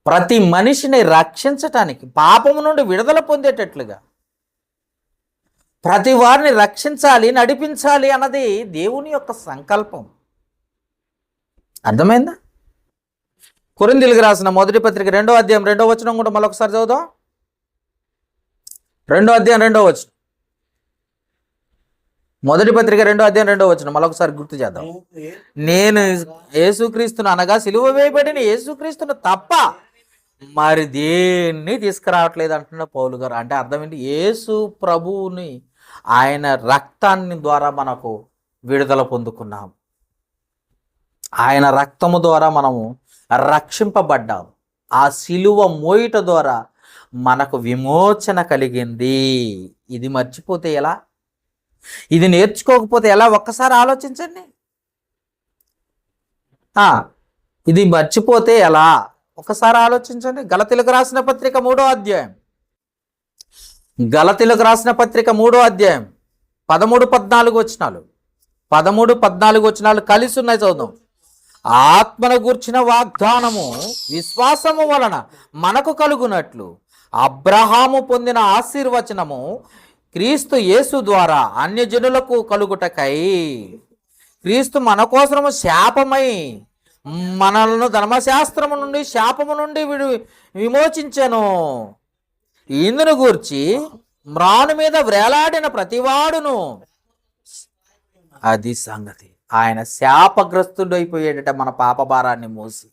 ప్రతి మనిషిని రక్షించటానికి, పాపము నుండి విడుదల పొందేటట్లుగా ప్రతి వారిని రక్షించాలి, నడిపించాలి అన్నది దేవుని యొక్క సంకల్పం. అర్థమైందా? కొరింథీయులకు రాసిన మొదటి పత్రిక 2వ అధ్యాయం 2వ వచనం కూడా మరొకసారి చదువుదాం. 2వ అధ్యాయం 2వ వచనం. మొదటి పత్రిక 2వ అధ్యాయం 2వ వచనం మరొకసారి గుర్తు చేద్దాం. నేను యేసుక్రీస్తును అనగా సిలువ వేయబడిన యేసుక్రీస్తును తప్ప మరి దేన్ని తీసుకురావట్లేదు అంటున్న పౌలు గారు. అంటే అర్థం ఏంటి? యేసు ప్రభువుని, ఆయన రక్తాన్ని ద్వారా మనకు విడుదల పొందుకున్నాం. ఆయన రక్తము ద్వారా మనము రక్షింపబడ్డాం. ఆ సిలువ మోయిట ద్వారా మనకు విమోచన కలిగింది. ఇది మర్చిపోతే ఎలా? ఇది నేర్చుకోకపోతే ఎలా? ఒక్కసారి ఆలోచించండి. ఇది మర్చిపోతే ఎలా? ఒకసారి ఆలోచించండి. గలతీయులకు రాసిన పత్రిక 3వ అధ్యాయం, గలతీయులకు రాసిన పత్రిక 3వ అధ్యాయం 13-14 వచనాలు, 13-14 వచనాలు కలిసి ఉన్నాయి, చదువుదాం. ఆత్మను గూర్చిన వాగ్దానము విశ్వాసము వలన మనకు కలుగునట్లు అబ్రహాము పొందిన ఆశీర్వచనము క్రీస్తు యేసు ద్వారా అన్యజనులకు కలుగుటకై క్రీస్తు మన కోసము శాపమై మనలను ధర్మశాస్త్రము నుండి శాపము నుండి విమోచించెను. ఇందును గూర్చి మ్రాను మీద వ్రేలాడిన ప్రతివాడును, అది సంగతి, ఆయన శాపగ్రస్తుడు అయిపోయాడట మన పాప భారాన్ని మోసి.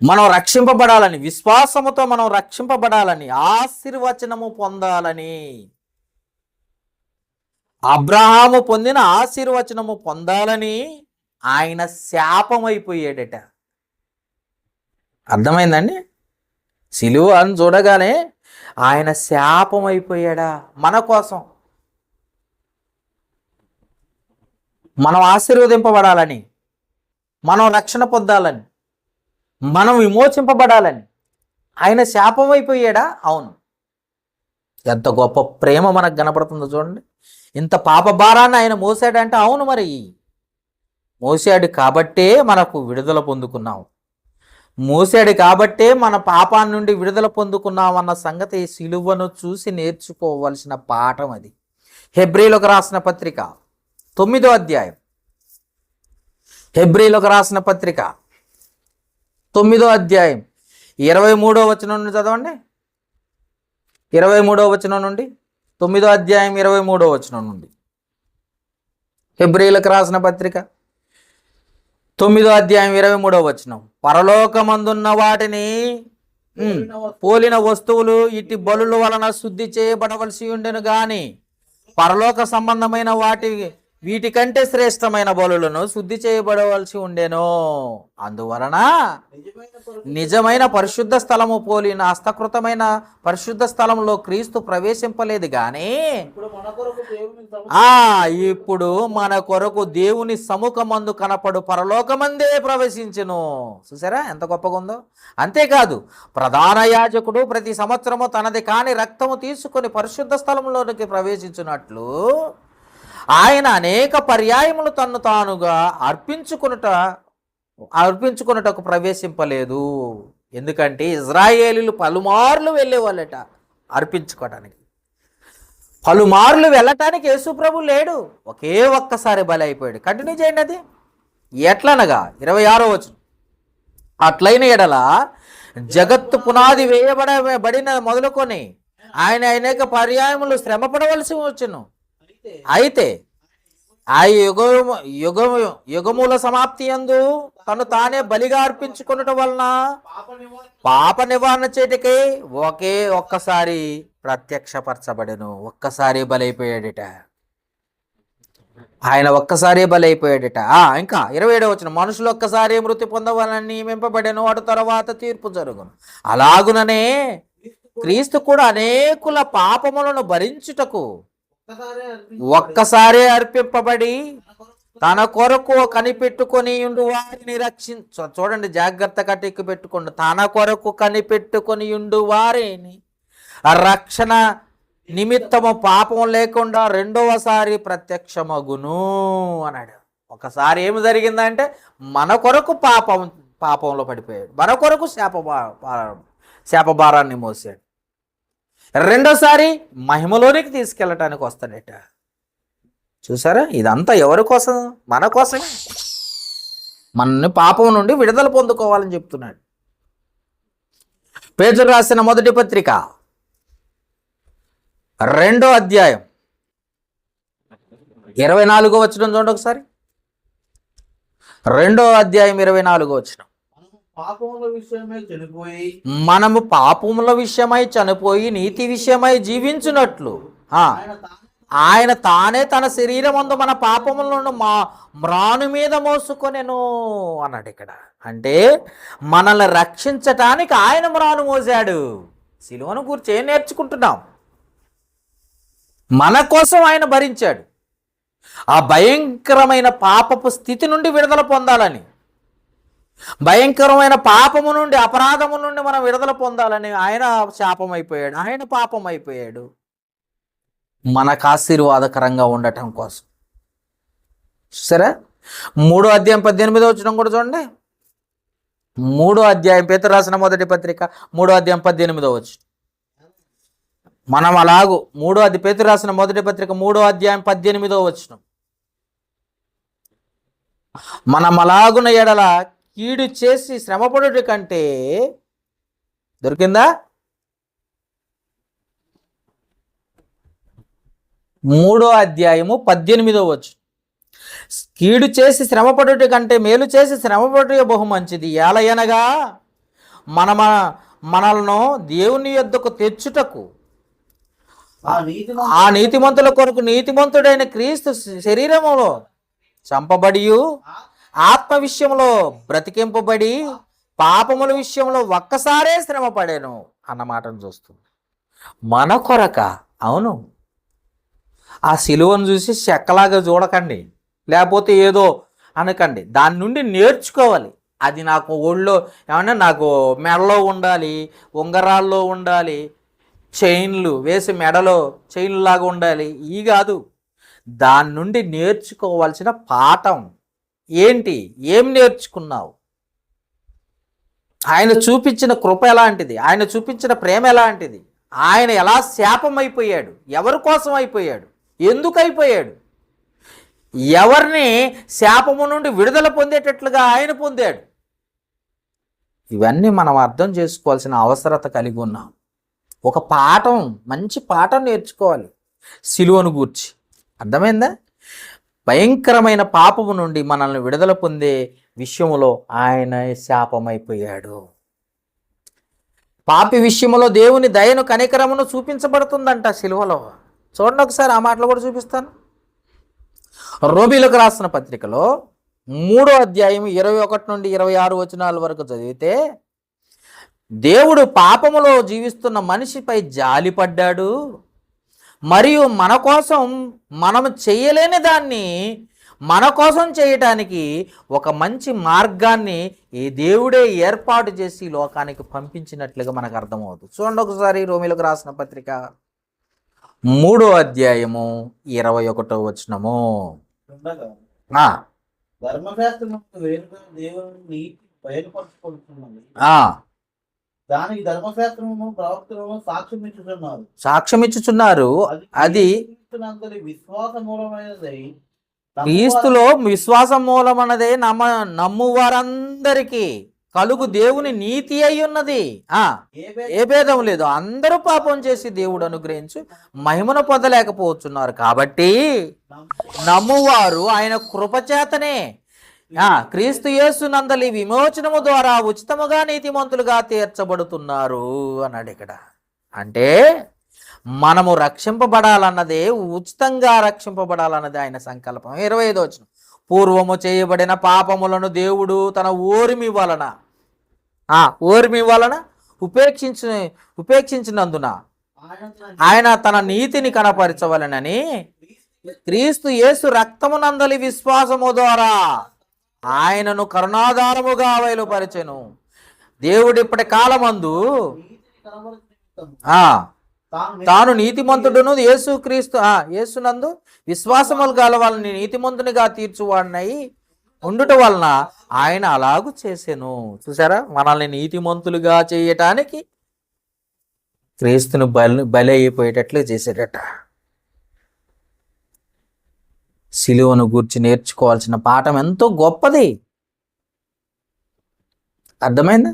మనం రక్షింపబడాలని, విశ్వాసముతో మనం రక్షింపబడాలని, ఆశీర్వచనము పొందాలని, అబ్రహాము పొందిన ఆశీర్వచనము పొందాలని ఆయన శాపమైపోయాడట. అర్థమైందండి? సిలువ అని చూడగానే ఆయన శాపమైపోయాడా మన కోసం. మనం ఆశీర్వదింపబడాలని, మనం రక్షణ పొందాలని, మనం విమోచింపబడాలని ఆయన శాపమైపోయాడా? అవును. ఎంత గొప్ప ప్రేమ మనకు కనపడుతుందో చూడండి. ఇంత పాప భారాన్ని ఆయన మోసాడంటే, అవును మరి మోసాడు కాబట్టే మనకు విడుదల పొందుకున్నాం, మోసాడు కాబట్టే మన పాపాన్ని నుండి విడుదల పొందుకున్నాం అన్న సంగతి సిలువను చూసి నేర్చుకోవలసిన పాఠం అది. హెబ్రీయులకు రాసిన పత్రిక 9వ అధ్యాయం, హెబ్రీయులకు రాసిన పత్రిక 9వ అధ్యాయం 23వ వచనం నుండి చదవండి. 23వ వచనం నుండి, 9వ అధ్యాయం 23వ వచనం నుండి. హెబ్రీయులకు రాసిన పత్రిక 9వ అధ్యాయం 23వ వచనం. పరలోకమందున్న వాటిని పోలిన వస్తువులు ఇటు బలుల వలన శుద్ధి చేయబడవలసి ఉండెను గాని పరలోక సంబంధమైన వీటికంటే శ్రేష్టమైన బలులను శుద్ధి చేయబడవలసి ఉండెను. అందువలన నిజమైన పరిశుద్ధ స్థలము పోలిన హస్తకృతమైన పరిశుద్ధ స్థలంలో క్రీస్తు ప్రవేశింపలేదు గాని ఇప్పుడు మన కొరకు దేవుని సముఖమందు కనపడు పరలోకమందే ప్రవేశించెను. చూసారా ఎంత గొప్పగా ఉందో? అంతేకాదు, ప్రధాన యాజకుడు ప్రతి సంవత్సరము తనది కాని రక్తము తీసుకొని పరిశుద్ధ స్థలంలోనికి ప్రవేశించినట్లు ఆయన అనేక పర్యాయములు తన్ను తానుగా అర్పించుకున్నటకు ప్రవేశింపలేదు. ఎందుకంటే ఇజ్రాయేలీలు పలుమార్లు వెళ్ళేవాళ్ళట అర్పించుకోవటానికి. పలుమార్లు వెళ్ళటానికి యేసుప్రభు లేడు, ఒకే ఒక్కసారి బలి అయిపోయాడు. కంటిన్యూ చేయండి. అది ఎట్లనగా 26వ వచనం. అట్లైన ఎడల జగత్తు పునాది వేయబడిన మొదలుకొని ఆయన అనేక పర్యాయములు శ్రమపడవలసి వచ్చును. అయితే ఆ యుగముల సమాప్తి యందు తను తానే బలిగా అర్పించుకున్నట వలన పాప నివారణ చేటికై ఒక్కసారి ప్రత్యక్షపరచబడెను. ఒక్కసారి బలైపోయాడట. ఆయన ఒక్కసారే బలైపోయాడట. ఇంకా 27వ వచనం, మనుషులు ఒక్కసారి మృతి పొందవాలని నియమింపబడెను, వాటి తర్వాత తీర్పు జరుగును. అలాగుననే క్రీస్తు కూడా అనేకుల పాపములను భరించుటకు ఒక్కసారే అర్పింపబడి తన కొరకు కనిపెట్టుకొని ఉండు వారిని చూడండి, జాగ్రత్తగా టెక్కు పెట్టుకోండి. తన కొరకు కనిపెట్టుకొని ఉండు వారిని రక్షణ నిమిత్తము పాపం లేకుండా రెండవసారి ప్రత్యక్షమగును అన్నాడు. ఒకసారి ఏమి జరిగిందంటే మన కొరకు పాపంలో పడిపోయాడు, మన కొరకు శాపభారాన్ని మోసాడు. రెండోసారి మహిమలోనికి తీసుకెళ్ళటానికి వస్తాడట. చూసారా, ఇదంతా ఎవరి కోసం? మన కోసమే. మనల్ని పాపం నుండి విడుదల పొందుకోవాలని చెప్తున్నాడు. పేతురు రాసిన మొదటి పత్రిక 2వ అధ్యాయం 24వ వచనం చూడండి ఒకసారి. 2వ అధ్యాయం 24వ వచనం, మనము పాపముల విషయమై చనిపోయి నీతి విషయమై జీవించున్నట్లు ఆయన తానే తన శరీరమందు మన పాపములను మ్రాను మీద మోసుకొనెను అన్నాడు ఇక్కడ. అంటే మనల్ని రక్షించటానికి ఆయన మ్రాను మోసాడు. సిలువను గురించి ఏం నేర్చుకుంటున్నాం? మన కోసం ఆయన భరించాడు. ఆ భయంకరమైన పాపపు స్థితి నుండి విడుదల పొందాలని, భయంకరమైన పాపము నుండి, అపరాధము నుండి మనం విడుదల పొందాలని ఆయన శాపం అయిపోయాడు, ఆయన పాపం అయిపోయాడు. మనకు ఆశీర్వాదకరంగా ఉండటం కోసం. సరే, 3వ అధ్యాయం 18వ వచనం కూడా చూడండి. 3వ అధ్యాయం, పేతురు రాసిన మొదటి పత్రిక 3వ అధ్యాయం 18వ వచనం. మనం అలాగూ పేతురు రాసిన మొదటి పత్రిక 3వ అధ్యాయం 18వ వచనం, మనం అలాగున ఎడల కీడు చేసి శ్రమపడుట కంటే, దొరికిందా? 3వ అధ్యాయము 18వ వచనం, కీడు చేసి శ్రమపడుట కంటే మేలు చేసి శ్రమపడుట బహు మంచిది. ఏలయనగా మనలను దేవుని యొద్దకు తెచ్చుటకు ఆ నీతిమంతుల కొరకు నీతిమంతుడైన క్రీస్తు శరీరములో చంపబడి ఆత్మ విషయంలో బ్రతికింపబడి పాపముల విషయంలో ఒక్కసారే శ్రమ పడాను అన్న మాటను చూస్తుంది. మన కొరక. అవును, ఆ సిలువను చూసి చెక్కలాగా చూడకండి, లేకపోతే ఏదో అనకండి. దాని నుండి నేర్చుకోవాలి. అది నాకు ఒళ్ళో ఏమన్నా నాకు మెడలో ఉండాలి, ఉంగరాల్లో ఉండాలి, చైన్లు వేసి మెడలో చైన్లు లాగా ఉండాలి, ఈ కాదు. దాని నుండి నేర్చుకోవాల్సిన పాఠం ఏంటి? ఏం నేర్చుకున్నావు? ఆయన చూపించిన కృప ఎలాంటిది? ఆయన చూపించిన ప్రేమ ఎలాంటిది? ఆయన ఎలా శాపం అయిపోయాడు? ఎవరి కోసం అయిపోయాడు? ఎందుకు అయిపోయాడు? ఎవరిని శాపము నుండి విడుదల పొందేటట్లుగా ఆయన పొందాడు? ఇవన్నీ మనం అర్థం చేసుకోవాల్సిన అవసరత కలిగి ఉన్నాం. ఒక పాఠం, మంచి పాఠం నేర్చుకోవాలి సిలువను గూర్చి. అర్థమైందా? భయంకరమైన పాపము నుండి మనల్ని విడుదల పొందే విషయంలో ఆయన శాపమైపోయాడు. పాపి విషయంలో దేవుని దయను కనికరమును చూపించబడుతుందంట సిలువలో. చూడండి ఒకసారి, ఆ మాటలు కూడా చూపిస్తాను. రోమీయులకు రాసిన పత్రికలో 3వ అధ్యాయం 21 నుండి 26 వచనాల వరకు చదివితే, దేవుడు పాపములో జీవిస్తున్న మనిషిపై జాలిపడ్డాడు, మరియు మన కోసం మనం చేయలేని దాన్ని మన కోసం చేయటానికి ఒక మంచి మార్గాన్ని ఈ దేవుడే ఏర్పాటు చేసి లోకానికి పంపించినట్లుగా మనకు అర్థమవుతుంది. చూడండి ఒకసారి, రోమీయులకు రాసిన పత్రిక 3వ అధ్యాయము 21వ వచనము. దానికి ధర్మశాస్త్రము ప్రవక్తలను సాక్ష్యం ఇచ్చుచున్నారు. అది విశ్వాస మూలమైనదై, క్రీస్తులో విశ్వాసం మూలమన్నదే నమ్ము వారందరికీ కలుగు దేవుని నీతి అయి ఉన్నది. ఏ భేదం లేదు. అందరూ పాపం చేసి దేవుడు అనుగ్రహించు మహిమను పొందలేకపోతున్నారు. కాబట్టి నమ్మువారు ఆయన కృపచేతనే క్రీస్తు యేసు నందలి విమోచనము ద్వారా ఉచితముగా నీతిమంతులుగా తీర్చబడుతున్నారు అన్నాడు ఇక్కడ. అంటే మనము రక్షింపబడాలన్నదే, ఉచితంగా రక్షింపబడాలన్నదే ఆయన సంకల్పం. 25వ వచనం, పూర్వము చేయబడిన పాపములను దేవుడు తన ఓర్మి వలన ఉపేక్షించినందున ఆయన తన నీతిని కనపరచవలెనని క్రీస్తు యేసు రక్తమునందలి విశ్వాసము ద్వారా ఆయనను కరుణాధారముగా బయలుపరచెను. దేవుడు ఇప్పటి కాలమందు తాను నీతిమంతుడును యేసునందు విశ్వాసములు గల వాళ్ళని నీతిమంతునిగా తీర్చువాడినై ఉండుట వలన ఆయన అలాగూ చేసెను. చూసారా, మనల్ని నీతిమంతులుగా చేయటానికి క్రీస్తును బలి అయిపోయేటట్లు చేసేటట. సిలువను గూర్చి నేర్చుకోవాల్సిన పాఠం ఎంతో గొప్పది. అర్థమైందా?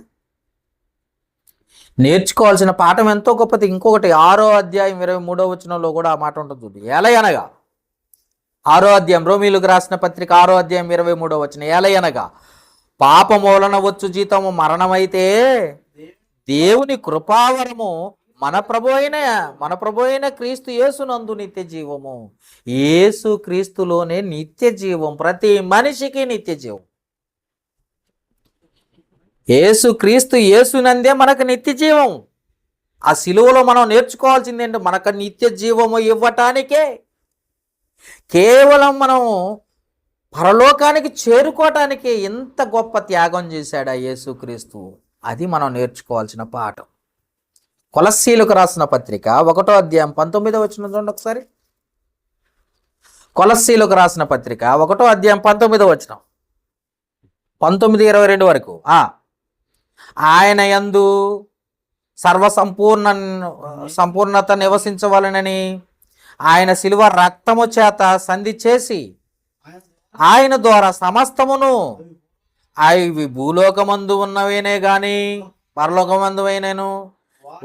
నేర్చుకోవాల్సిన పాఠం ఎంతో గొప్పది. ఇంకొకటి 6వ అధ్యాయం 23వ వచనంలో కూడా ఆ మాట ఉంటుంది చూడు. ఏలయనగా 6వ అధ్యాయం, రోమీయులకు రాసిన పత్రిక 6వ అధ్యాయం 23వ వచనం, ఏలయనగా పాపము వలన వచ్చు జీతము మరణమైతే దేవుని కృపావరము మన ప్రభు అయిన క్రీస్తు యేసునందు నిత్య జీవము. యేసు క్రీస్తులోనే నిత్య జీవం, ప్రతి మనిషికి నిత్య జీవం. యేసునందే మనకు నిత్య జీవం. ఆ సిలువలో మనం నేర్చుకోవాల్సింది ఏంటంటే, మనకు నిత్య జీవము ఇవ్వటానికే, కేవలం మనం పరలోకానికి చేరుకోవటానికి ఎంత గొప్ప త్యాగం చేశాడు ఆ యేసుక్రీస్తు. అది మనం నేర్చుకోవాల్సిన పాఠం. కొలస్సీలకు రాసిన పత్రిక 1వ అధ్యాయం 19వ వచనం చూడండి ఒకసారి. కొలస్సీలకు రాసిన పత్రిక 1వ అధ్యాయం 19వ వచనం, 19-22 వరకు. ఆయన యందు సంపూర్ణత నివసించవలనని ఆయన శిలువ రక్తము చేత సంధి చేసి ఆయన ద్వారా సమస్తమును, అవి భూలోకమందు ఉన్నవేనే గాని పరలోకమందువైనను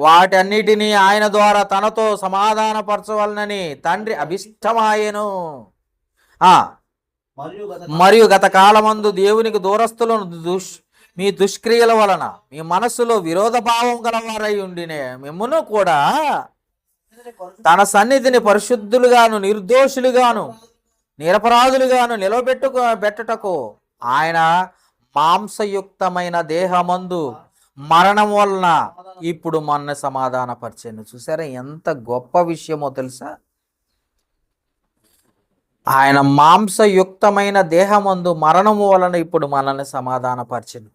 వాటన్నిటినీ ఆయన ద్వారా తనతో సమాధానపరచవలనని తండ్రి అభిష్టమాయెను. మరియు గత కాలమందు దేవునికి దూరస్తులను మీ దుష్క్రియల వలన మీ మనస్సులో విరోధ భావం గలవారై ఉండినే మిమ్మును కూడా తన సన్నిధిని పరిశుద్ధులుగాను నిర్దోషులుగాను నిరపరాధులుగాను నిలబెట్టుటకు ఆయన మాంసయుక్తమైన దేహమందు మరణం వలన ఇప్పుడు మన సమాధానపరిచాను. చూసారా ఎంత గొప్ప విషయమో తెలుసా? ఆయన మాంసయుక్తమైన దేహమందు మరణము వలన ఇప్పుడు మనల్ని సమాధానపరిచను.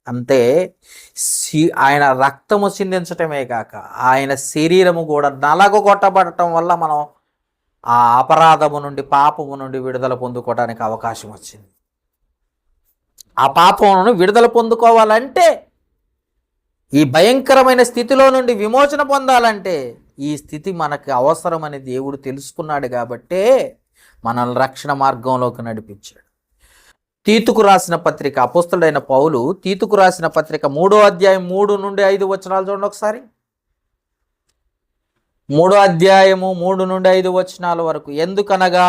అంతే, ఆయన రక్తము చిందించటమే కాక ఆయన శరీరము కూడా నలగొట్టబడటం వల్ల మనం ఆ అపరాధము నుండి, పాపము నుండి విడుదల పొందుకోవడానికి అవకాశం వచ్చింది. ఆ పాపమును విడుదల పొందుకోవాలంటే, ఈ భయంకరమైన స్థితిలో నుండి విమోచన పొందాలంటే ఈ స్థితి మనకు అవసరమని దేవుడు తెలుసుకున్నాడు. కాబట్టే మనల్ని రక్షణ మార్గంలోకి నడిపించాడు. తీతుకు రాసిన పత్రిక, అపోస్తలుడైన పౌలు తీతుకు రాసిన పత్రిక 3వ అధ్యాయం 3-5 వచనాలు చూడండి ఒకసారి. 3వ అధ్యాయము 3-5 వచనాల వరకు. ఎందుకనగా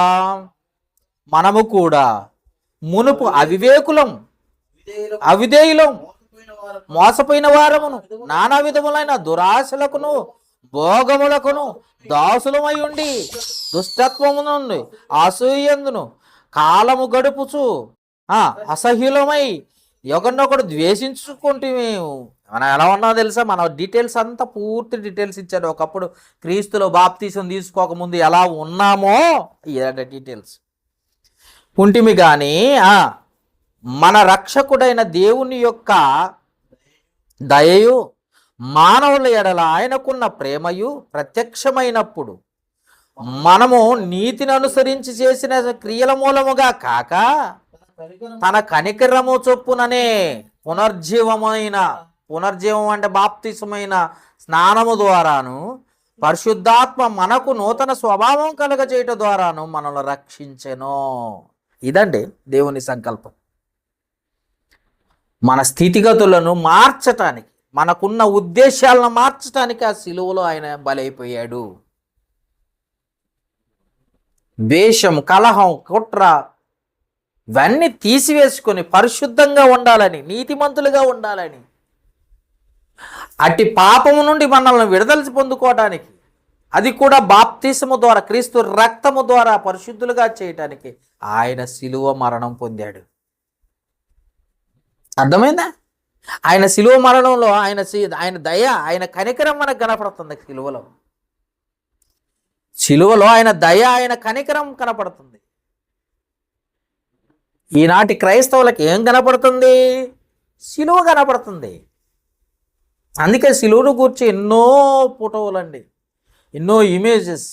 మనము కూడా మునుపు అవిధేయులం మోసపోయిన వారమును నానా విధములైన దురాశలకును భోగములకును దాసులమై ఉండి దుష్టత్వము నుండి అసూయందును కాలము గడుపుచు అసహ్యులమై ఒకరినొకడు ద్వేషించుకుంటే మనం ఎలా ఉన్నా తెలుసా? మన డీటెయిల్స్ అంతా పూర్తి డీటెయిల్స్ ఇచ్చారు. ఒకప్పుడు క్రీస్తులో బాప్తీసం తీసుకోకముందు ఎలా ఉన్నామో ఇలాంటి డీటెయిల్స్ ఉంటిమి. కానీ మన రక్షకుడైన దేవుని యొక్క దయయు మానవుల ఎడల ఆయనకున్న ప్రేమయు ప్రత్యక్షమైనప్పుడు మనము నీతిని అనుసరించి చేసిన క్రియల మూలముగా కాక తన కనికరము చొప్పుననే పునర్జీవం అంటే బాప్తిసమైన స్నానము ద్వారాను పరిశుద్ధాత్మ మనకు నూతన స్వభావం కలుగజేయటం ద్వారాను మనల్ని రక్షించెను. ఇదండి దేవుని సంకల్పం. మన స్థితిగతులను మార్చటానికి, మనకున్న ఉద్దేశాలను మార్చటానికి ఆ సిలువలో ఆయన బలైపోయాడు. ద్వేషం, కలహం, కుట్ర ఇవన్నీ తీసివేసుకొని పరిశుద్ధంగా ఉండాలని, నీతిమంతులుగా ఉండాలని, అట్టి పాపము నుండి మనల్ని విడుదల పొందుకోవడానికి అది కూడా బాప్తిసము ద్వారా, క్రీస్తు రక్తము ద్వారా పరిశుద్ధులుగా చేయటానికి ఆయన శిలువ మరణం పొందాడు. అర్థమైందా? ఆయన శిలువ మరణంలో ఆయన దయ, ఆయన కనికరం మనకు కనపడుతుంది. శిలువలో ఆయన దయ, ఆయన కనికరం కనపడుతుంది. ఈనాటి క్రైస్తవులకు ఏం కనపడుతుంది? శిలువ కనపడుతుంది. అందుకే శిలువను గూర్చి ఎన్నో ఫోటోలండి, ఎన్నో ఇమేజెస్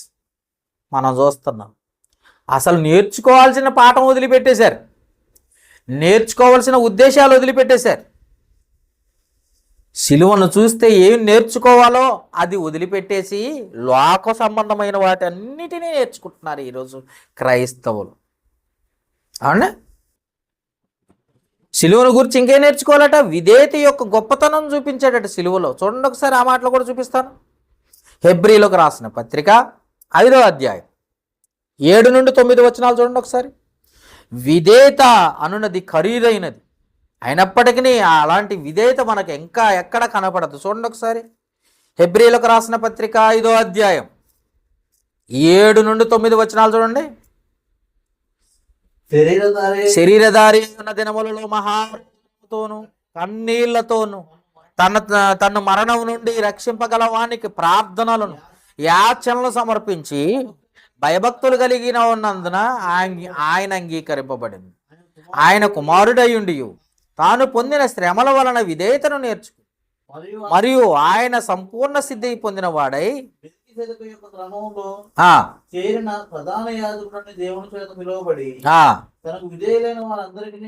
మనం చూస్తున్నాం. అసలు నేర్చుకోవాల్సిన పాఠం వదిలిపెట్టేశారు, నేర్చుకోవాల్సిన ఉద్దేశాలు వదిలిపెట్టేశారు. శిలువను చూస్తే ఏం నేర్చుకోవాలో అది వదిలిపెట్టేసి లోక సంబంధమైన వాటి అన్నిటినీ నేర్చుకుంటున్నారు ఈరోజు క్రైస్తవులు. అవునా? శిలువను గురించి ఇంకేం నేర్చుకోవాలట? విధేయత యొక్క గొప్పతనం చూపించాడట శిలువలో. చూడండి ఒకసారి, ఆ మాటలు కూడా చూపిస్తాను. హెబ్రీలకు రాసిన పత్రిక 5వ అధ్యాయం 7 నుండి 9 వచనాలు చూడండి ఒకసారి. విధేయత అనున్నది ఖరీదైనది, అయినప్పటికీ అలాంటి విధేయత మనకు ఇంకా ఎక్కడ కనపడదు. చూడండి ఒకసారి, హెబ్రీలకు రాసిన పత్రిక 5వ అధ్యాయం 7 నుండి 9 వచనాలు చూడండి. శరీరధారి ఉన్న దినములలో మహాతోను కన్నీళ్లతోను తన మరణం నుండి రక్షింపగల వానికి ప్రార్థనలను యాచనలు సమర్పించి భయభక్తులు కలిగిన ఉన్నందున ఆయన అంగీకరింపబడింది. ఆయన కుమారుడయుండి తాను పొందిన శ్రమల వలన విధేయతను నేర్చుకు మరియు ఆయన సంపూర్ణ సిద్ధి పొందిన వాడై చేరిన ప్రధాన యాజకుడిని దేవుని చేత పిలువబడి తనకు విధేయులైన వారందరికీ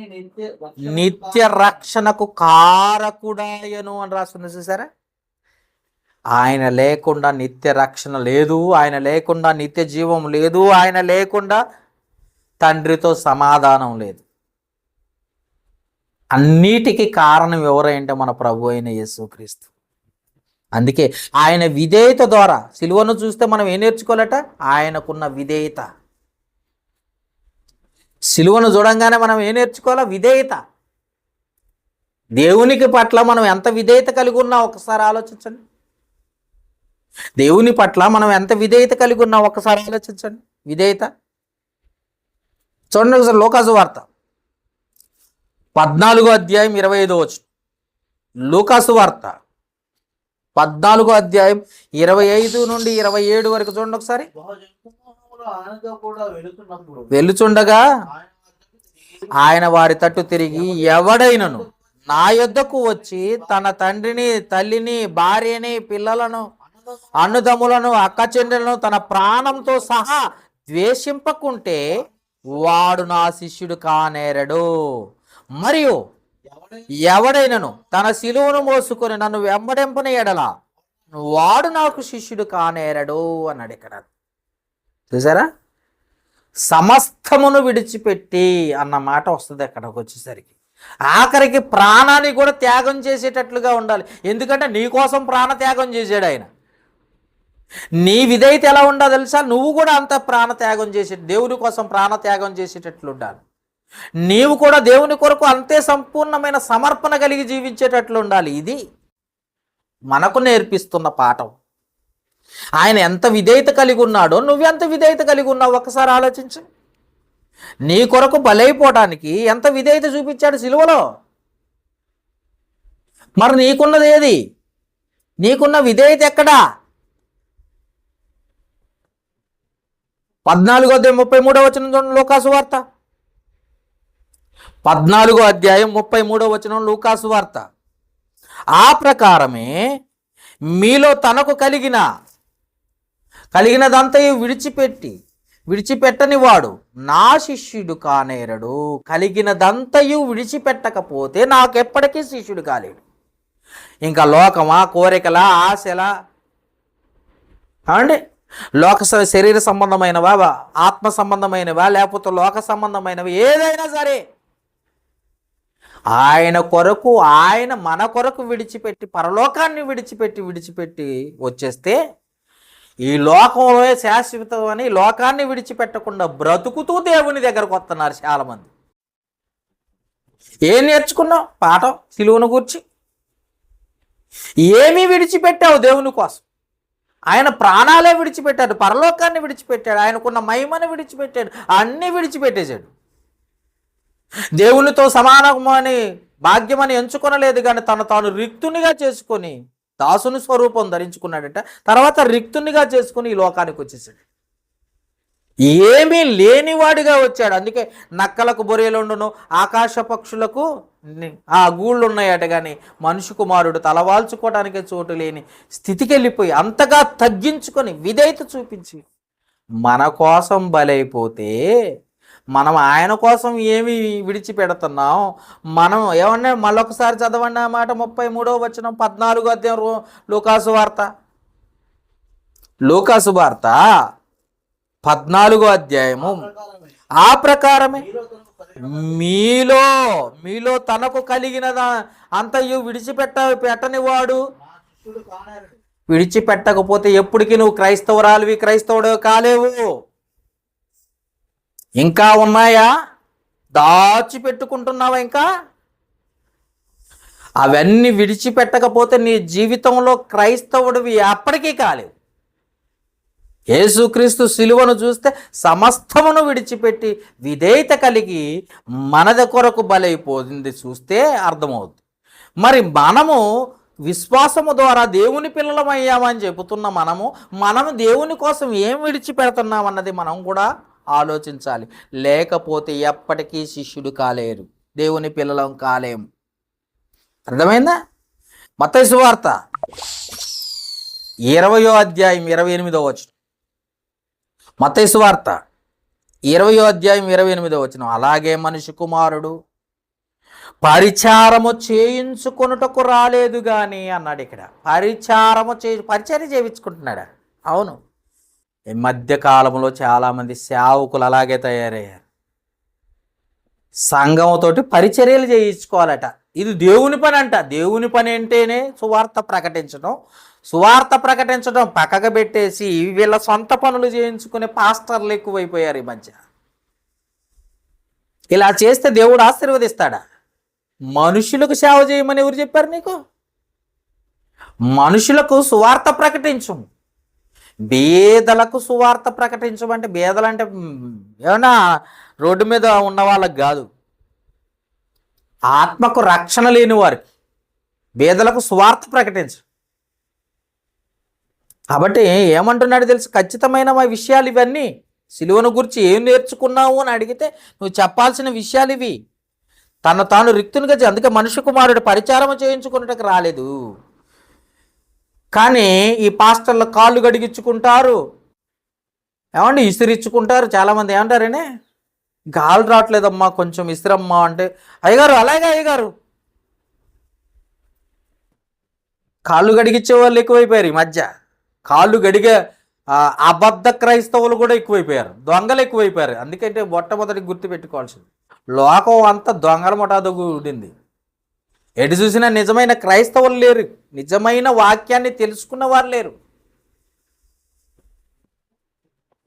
నిత్య రక్షణకు కారకుడాయను అని రాస్తుంది. చూసారా? ఆయన లేకుండా నిత్య రక్షణ లేదు, ఆయన లేకుండా నిత్య జీవం లేదు, ఆయన లేకుండా తండ్రితో సమాధానం లేదు. అన్నిటికీ కారణం ఎవరంటే మన ప్రభు అయిన యేసుక్రీస్తు. అందుకే ఆయన విధేయత ద్వారా, సిలువను చూస్తే మనం ఏం నేర్చుకోవాలట? ఆయనకున్న విధేయత. సిలువను చూడంగానే మనం ఏం నేర్చుకోవాలా? విధేయత. దేవునికి పట్ల మనం ఎంత విధేయత కలిగి ఉన్నా ఒకసారి ఆలోచించండి. దేవుని పట్ల మనం ఎంత విధేయత కలిగి ఉన్నా ఒకసారి ఆలోచించండి. విధేయత చూడండి ఒకసారి. లూకాసు వార్త 14వ అధ్యాయం 25వ వచనం. లూకాసు వార్త 14వ అధ్యాయం 25 నుండి 27 వరకు చూడండి ఒకసారి. వెలుచుండగా ఆయన వారి తట్టు తిరిగి, ఎవడైనను నా యొద్దకు వచ్చి తన తండ్రిని, తల్లిని, భార్యని, పిల్లలను, అన్నదమ్ములను, అక్క చెల్లెలను తన ప్రాణంతో సహా ద్వేషింపకుంటే వాడు నా శిష్యుడు కానేరడు. మరియు ఎవడైనను తన శిలువను మోసుకొని నన్ను వెంబడింపని ఎడల వాడు నాకు శిష్యుడు కానేరడు అన్నాడు. ఇక్కడ చూసారా? సమస్తమును విడిచిపెట్టి అన్న మాట వస్తుంది అక్కడికి వచ్చేసరికి. ఆఖరికి ప్రాణాన్ని కూడా త్యాగం చేసేటట్లుగా ఉండాలి. ఎందుకంటే నీ కోసం ప్రాణ త్యాగం చేశాడు ఆయన. నీ విధేయత ఎలా ఉండాలి తెలుసా? నువ్వు కూడా అంత ప్రాణ త్యాగం చేసే, దేవుని కోసం ప్రాణ త్యాగం చేసేటట్లు ఉండాలి. నీవు కూడా దేవుని కొరకు అంతే సంపూర్ణమైన సమర్పణ కలిగి జీవించేటట్లు ఉండాలి. ఇది మనకు నేర్పిస్తున్న పాఠం. ఆయన ఎంత విధేయత కలిగి ఉన్నాడో నువ్వెంత విధేయత కలిగి ఉన్నావు ఒకసారి ఆలోచించు. నీ కొరకు బలైపోవటానికి ఎంత విధేయత చూపించాడు సిలువలో. మరి నీకున్నది ఏది? నీకున్న విధేయత ఎక్కడా? 14వ అధ్యాయం 33వ వచనం చూడండి. లూకాసు వార్త 14వ అధ్యాయం 33వ వచనం. లూకాసు వార్త. ఆ ప్రకారమే మీలో తనకు కలిగినదంతయు విడిచిపెట్టని వాడు నా శిష్యుడు కానేరడు. కలిగినదంతయు విడిచిపెట్టకపోతే నాకెప్పటికీ శిష్యుడు కాలేడు. ఇంకా లోకమా, కోరికలా, ఆశలా అండి, శరీర సంబంధమైనవా, ఆత్మ సంబంధమైనవా, లేకపోతే లోక సంబంధమైనవి, ఏదైనా సరే ఆయన కొరకు, ఆయన మన కొరకు విడిచిపెట్టి, పరలోకాన్ని విడిచిపెట్టి వచ్చేస్తే ఈ లోకంలో శాశ్వతం అని లోకాన్ని విడిచిపెట్టకుండా బ్రతుకుతూ దేవుని దగ్గరకు వస్తున్నారు చాలామంది. ఏం నేర్చుకున్నావు పాఠం సిలువను గూర్చి? ఏమీ విడిచిపెట్టావు దేవుని కోసం. ఆయన ప్రాణాలే విడిచిపెట్టాడు, పరలోకాన్ని విడిచిపెట్టాడు, ఆయనకున్న మహిమను విడిచిపెట్టాడు, అన్నీ విడిచిపెట్టేశాడు. దేవునితో సమానమని భాగ్యమని ఎంచుకొనలేదు, కానీ తాను రిక్తునిగా చేసుకొని దాసుని స్వరూపం ధరించుకున్నాడట. తర్వాత రిక్తునిగా చేసుకుని ఈ లోకానికి వచ్చేసాడు. ఏమీ లేనివాడిగా వచ్చాడు. అందుకే నక్కలకు బొరియలుండును, ఆకాశ పక్షులకు ఆ గూళ్ళు ఉన్నాయట, కానీ మనిషి కుమారుడు తలవాల్చుకోవడానికే చోటు లేని స్థితికి వెళ్ళిపోయి అంతగా తగ్గించుకొని విధేయత చూపించి మన కోసం బలైపోతే మనం ఆయన కోసం ఏమి విడిచిపెడుతున్నాం? మనం ఏమన్నా మళ్ళొకసారి చదవండి ఆ మాట, 33వ వచనం 14వ అధ్యాయం లూకాసు వార్త 14వ అధ్యాయము. ఆ ప్రకారమే మీలో తనకు కలిగినదా అంతయు పెట్టని వాడు విడిచిపెట్టకపోతే ఎప్పటికీ నువ్వు క్రైస్తవురాలివి, క్రైస్తవుడు కాలేవు. ఇంకా ఉన్నాయా? దాచిపెట్టుకుంటున్నావా? ఇంకా అవన్నీ విడిచిపెట్టకపోతే నీ జీవితంలో క్రైస్తవుడివి అప్పటికీ కాలేవు. యేసుక్రీస్తు సిలువను చూస్తే సమస్తమును విడిచిపెట్టి విధేయత కలిగి మనది కొరకు బలైపోయింది చూస్తే అర్థమవుతుంది. మరి మనము విశ్వాసము ద్వారా దేవుని పిల్లలమయ్యామని చెబుతున్న మనము దేవుని కోసం ఏం విడిచిపెడుతున్నామన్నది మనం కూడా ఆలోచించాలి. లేకపోతే ఎప్పటికీ శిష్యుడు కాలేరు, దేవుని పిల్లలం కాలేము. అర్థమైందా? మత్తయి సువార్త 20వ అధ్యాయం 28వ వచనం. మత్తయి సువార్త 20వ అధ్యాయం 28వ వచనం. అలాగే మనిషి కుమారుడు పరిచారము చేయించుకొనుటకు రాలేదు కానీ అన్నాడు. ఇక్కడ పరిచర్య చేయించుకుంటున్నాడా? అవును. ఈ మధ్య కాలంలో చాలామంది సేవకులు అలాగే తయారయ్యారు. సంఘంతోటి పరిచర్యలు చేయించుకోవాలట. ఇది దేవుని పని అంట. దేవుని పని అంటేనే సువార్త ప్రకటించడం పక్కకు పెట్టేసి వీళ్ళ సొంత పనులు చేయించుకునే పాస్టర్లు ఎక్కువైపోయారు ఈ మధ్య. ఇలా చేస్తే దేవుడు ఆశీర్వదిస్తాడా? మనుషులకు సేవ చేయమని ఎవరు చెప్పారు నీకు? మనుషులకు సువార్త ప్రకటించు, బేదలకు సువార్త ప్రకటించమంటే, బేదలంటే ఏమన్నా రోడ్డు మీద ఉన్న వాళ్ళకి కాదు, ఆత్మకు రక్షణ లేని వారికి బేదలకు సువార్త ప్రకటించు. కాబట్టి ఏమంటున్నాడు తెలుసు? ఖచ్చితమైన విషయాలు ఇవన్నీ. సిలువను గురించి ఏం నేర్చుకున్నావు అని అడిగితే నువ్వు చెప్పాల్సిన విషయాలు ఇవి. తాను రిక్తునిగా అందుకే మనిషి కుమారుడు పరిచారం చేయించుకున్నట్టుకు రాలేదు. కానీ ఈ పాస్టర్ల కాళ్ళు గడిగించుకుంటారు, ఏమండి ఇసిరిచ్చుకుంటారు. చాలామంది ఏమంటారనే, గాలి రావట్లేదమ్మా కొంచెం ఇసిరమ్మా అంటే, అయ్యగారు అలాగే అయ్యగారు. కాళ్ళు గడిగించే వాళ్ళు ఎక్కువైపోయారు ఈ మధ్య. కాళ్ళు గడిగే అబద్ధ క్రైస్తవులు కూడా ఎక్కువైపోయారు, దొంగలు ఎక్కువైపోయారు. అందుకంటే మొట్టమొదటి గుర్తు పెట్టుకోవాల్సింది, లోకం అంతా దొంగల ముఠాదొగ్గు ఉండింది. ఎటు చూసినా నిజమైన క్రైస్తవులు లేరు, నిజమైన వాక్యాన్ని తెలుసుకున్న వారు లేరు.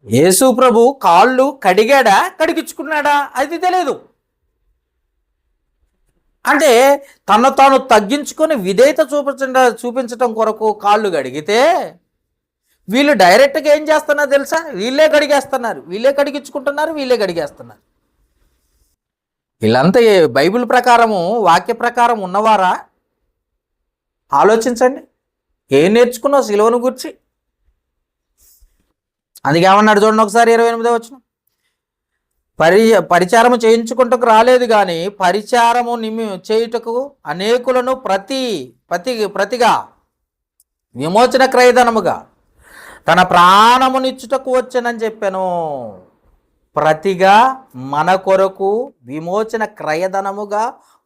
యేసు ప్రభు కాళ్ళు కడిగాడా కడిగించుకున్నాడా అది తెలియదు. అంటే తాను తగ్గించుకొని విధేయత చూపించటం కొరకు కాళ్ళు కడిగితే వీళ్ళు డైరెక్ట్గా ఏం చేస్తున్నారు తెలుసా? వీళ్ళే కడిగేస్తున్నారు, వీళ్ళే కడిగించుకుంటున్నారు, వీళ్ళే కడిగేస్తున్నారు. వీళ్ళంతా బైబిల్ ప్రకారము వాక్య ప్రకారం ఉన్నవారా? ఆలోచించండి. ఏం నేర్చుకున్నావు సిలువను గురించి? అందుకే ఏమన్నాడు చూడండి ఒకసారి 28వ వచనం. పరిచారము చేయించుకుంటకు రాలేదు కానీ పరిచారము చేయుటకు అనేకులను ప్రతిగా విమోచన క్రయధనముగా తన ప్రాణమునిచ్చుటకు వచ్చానని చెప్పాను. ప్రతిగా మన కొరకు విమోచన క్రయధనముగా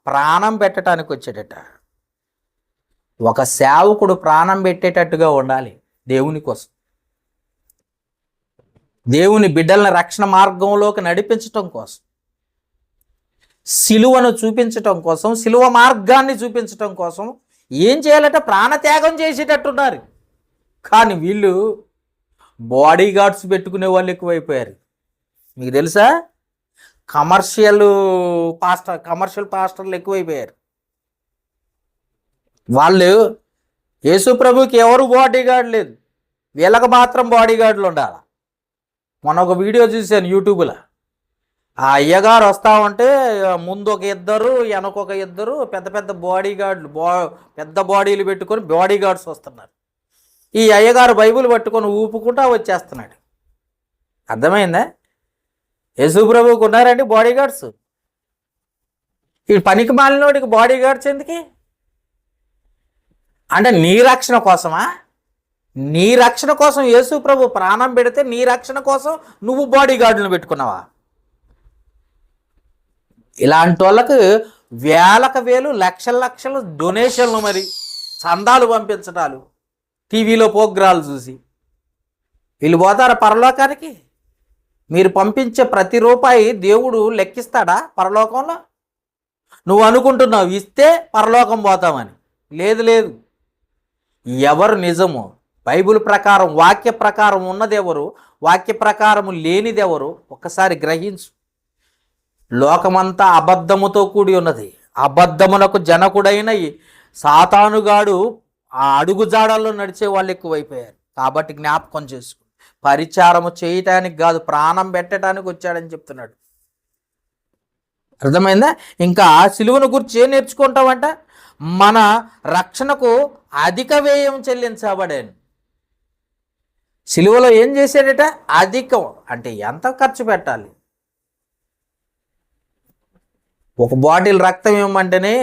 ప్రాణం పెట్టడానికి వచ్చాడట. ఒక సేవకుడు ప్రాణం పెట్టేటట్టుగా ఉండాలి దేవుని కోసం, దేవుని బిడ్డలను రక్షణ మార్గంలోకి నడిపించటం కోసం, సిలువను చూపించటం కోసం, సిలువ మార్గాన్ని చూపించటం కోసం ఏం చేయాలంటే ప్రాణత్యాగం చేసేటట్టున్నారు. కానీ వీళ్ళు బాడీ గార్డ్స్ పెట్టుకునే వాళ్ళు ఎక్కువైపోయారు. మీకు తెలుసా? కమర్షియల్ పాస్టర్లు ఎక్కువైపోయారు. వాళ్ళు యేసు ప్రభుకి ఎవరు బాడీ గార్డ్ లేదు, వీళ్ళకి మాత్రం బాడీ గార్డులు ఉండాలి. మొన్న ఒక వీడియో చూశాను యూట్యూబ్లో. ఆ అయ్యగారు వస్తా ఉంటే ముందు ఒక ఇద్దరు, వెనకొక ఇద్దరు పెద్ద పెద్ద బాడీ గార్డులు, పెద్ద బాడీలు పెట్టుకొని బాడీ గార్డ్స్ వస్తున్నారు. ఈ అయ్యగారు బైబిల్ పట్టుకొని ఊపుకుంటా వచ్చేస్తున్నాడు. అర్థమైందా? యేసు ప్రభువుకు ఉన్నారండి బాడీ గార్డ్స్. ఈ పనికి మాలినోడికి బాడీ గార్డ్స్ ఎందుకే? అంటే నీ రక్షణ కోసమా? నీ రక్షణ కోసం యేసు ప్రభు ప్రాణం పెడితే నీ రక్షణ కోసం నువ్వు బాడీ గార్డులను పెట్టుకున్నావా? ఇలాంటి వాళ్ళకు వేలకు వేలు, లక్షల లక్షలు డొనేషన్లు, మరి చందాలు పంపించటాలు, టీవీలో ప్రోగ్రాలు చూసి వీళ్ళు పోతారా పరలోకానికి? మీరు పంపించే ప్రతి రూపాయి దేవుడు లెక్కిస్తాడా పరలోకంలో? నువ్వు అనుకుంటున్నావు ఇస్తే పరలోకం పోతామని. లేదు లేదు. ఎవరు నిజము, బైబిల్ ప్రకారం వాక్య ప్రకారం ఉన్నదెవరు, వాక్య ప్రకారము లేనిదెవరు ఒక్కసారి గ్రహించు. లోకమంతా అబద్ధముతో కూడి ఉన్నది. అబద్ధమునకు జనకుడైన సాతానుగాడు ఆ అడుగుజాడల్లో నడిచే వాళ్ళు ఎక్కువైపోయారు. కాబట్టి జ్ఞాపకం చేసుకో, పరిచారము చేయటానికి కాదు, ప్రాణం పెట్టడానికి వచ్చాడని చెప్తున్నాడు. అర్థమైందా? ఇంకా సిలువను గురించి ఏం నేర్చుకుంటామంట? మన రక్షణకు అధిక వ్యయం చెల్లించబడాను. సిలువలో ఏం చేశాడట? అధికం అంటే ఎంత ఖర్చు పెట్టాలి? ఒక బాటిల్ రక్తం ఇవ్వమంటేనే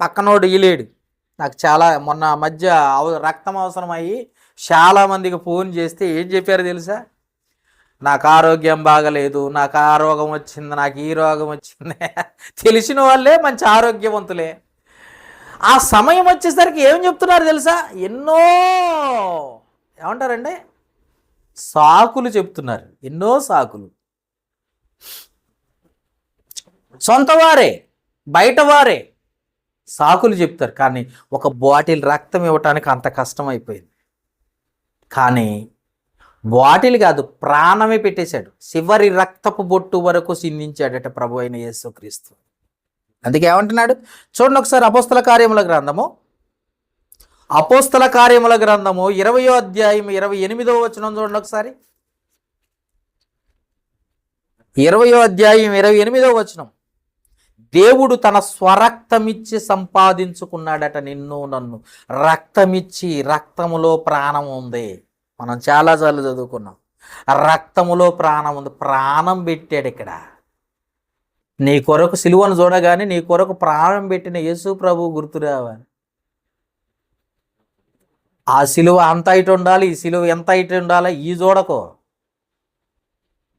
పక్కనోడు ఇలేడు. నాకు చాలా మొన్న మధ్య రక్తం అవసరం అయ్యి చాలామందికి ఫోన్ చేస్తే ఏం చెప్పారు తెలుసా? నాకు ఆరోగ్యం బాగలేదు, నాకు ఆ రోగం వచ్చింది, నాకు ఈ రోగం వచ్చింది. తెలిసిన వాళ్ళే మంచి ఆరోగ్యవంతులే. ఆ సమయం వచ్చేసరికి ఏం చెప్తున్నారు తెలుసా? ఎన్నో ఏమంటారండి సాకులు చెప్తున్నారు. ఎన్నో సాకులు. సొంత వారే, బయట వారే సాకులు చెప్తారు. కానీ ఒక బాటిల్ రక్తం ఇవ్వటానికి అంత కష్టం అయిపోయింది. కానీ బాటిల్ కాదు, ప్రాణమే పెట్టేశాడు. చివరి రక్తపు బొట్టు వరకు సిందించాడట ప్రభు అయిన యేసుక్రీస్తు. అందుకే ఏమంటున్నాడు చూడండి ఒకసారి, అపోస్తల కార్యముల గ్రంథము 20వ అధ్యాయం 28వ వచనం చూడండి ఒకసారి. 20వ అధ్యాయం 28వ వచనం. దేవుడు తన స్వరక్తమిచ్చి సంపాదించుకున్నాడట నిన్ను నన్ను. రక్తమిచ్చి, రక్తములో ప్రాణం ఉంది. మనం చాలాసార్లు చదువుకున్నాం. రక్తములో ప్రాణం ఉంది. ప్రాణం పెట్టాడు ఇక్కడ. నీ కొరకు సిలువను చూడగానే నీ కొరకు ప్రాణం పెట్టిన యేసు ప్రభు గుర్తు రావాలి. ఆ సిలువ అంత ఇటు ఉండాలి, ఈ సిలువ ఎంత ఇటు ఉండాలి, ఈ చూడకో.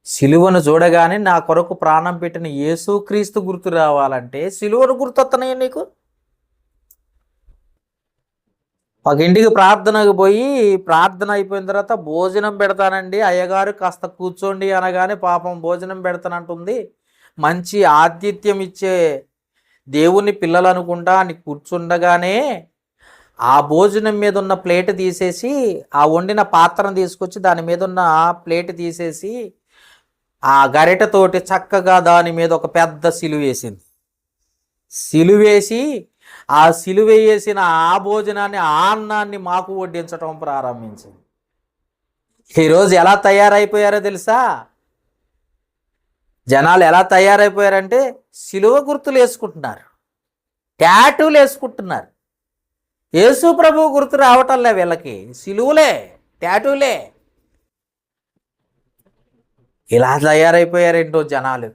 సిలువను చూడగానే నా కొరకు ప్రాణం పెట్టిన యేసుక్రీస్తు గుర్తు రావాలంటే సిలువను గుర్తొస్తున్నాయి నీకు. ఒక ఇంటికి ప్రార్థనకు పోయి ప్రార్థన అయిపోయిన తర్వాత భోజనం పెడతానండి అయ్యగారు కాస్త కూర్చోండి అనగానే పాపం భోజనం పెడతానంటుంది. మంచి ఆతిథ్యం ఇచ్చే దేవుని పిల్లలు అనుకుంటా అని కూర్చుండగానే ఆ భోజనం మీద ఉన్న ప్లేట్ తీసేసి, ఆ వండిన పాత్రను తీసుకొచ్చి దాని మీద ఉన్న ప్లేట్ తీసేసి ఆ గరిటతోటి చక్కగా దాని మీద ఒక పెద్ద సిలువేసింది. సిలువేసి ఆ సిలువేసిన ఆ భోజనాన్ని, ఆ అన్నాన్ని మాకు వడ్డించటం ప్రారంభించింది. ఈరోజు ఎలా తయారైపోయారో తెలుసా? జనాలు ఎలా తయారైపోయారంటే సిలువ గుర్తులు వేసుకుంటున్నారు, టాటూలు వేసుకుంటున్నారు. యేసు ప్రభు గుర్తు రావటంలే వీళ్ళకి, సిలువలే, టాటూలే. ఇలా తయారైపోయారేంటో జనాలు.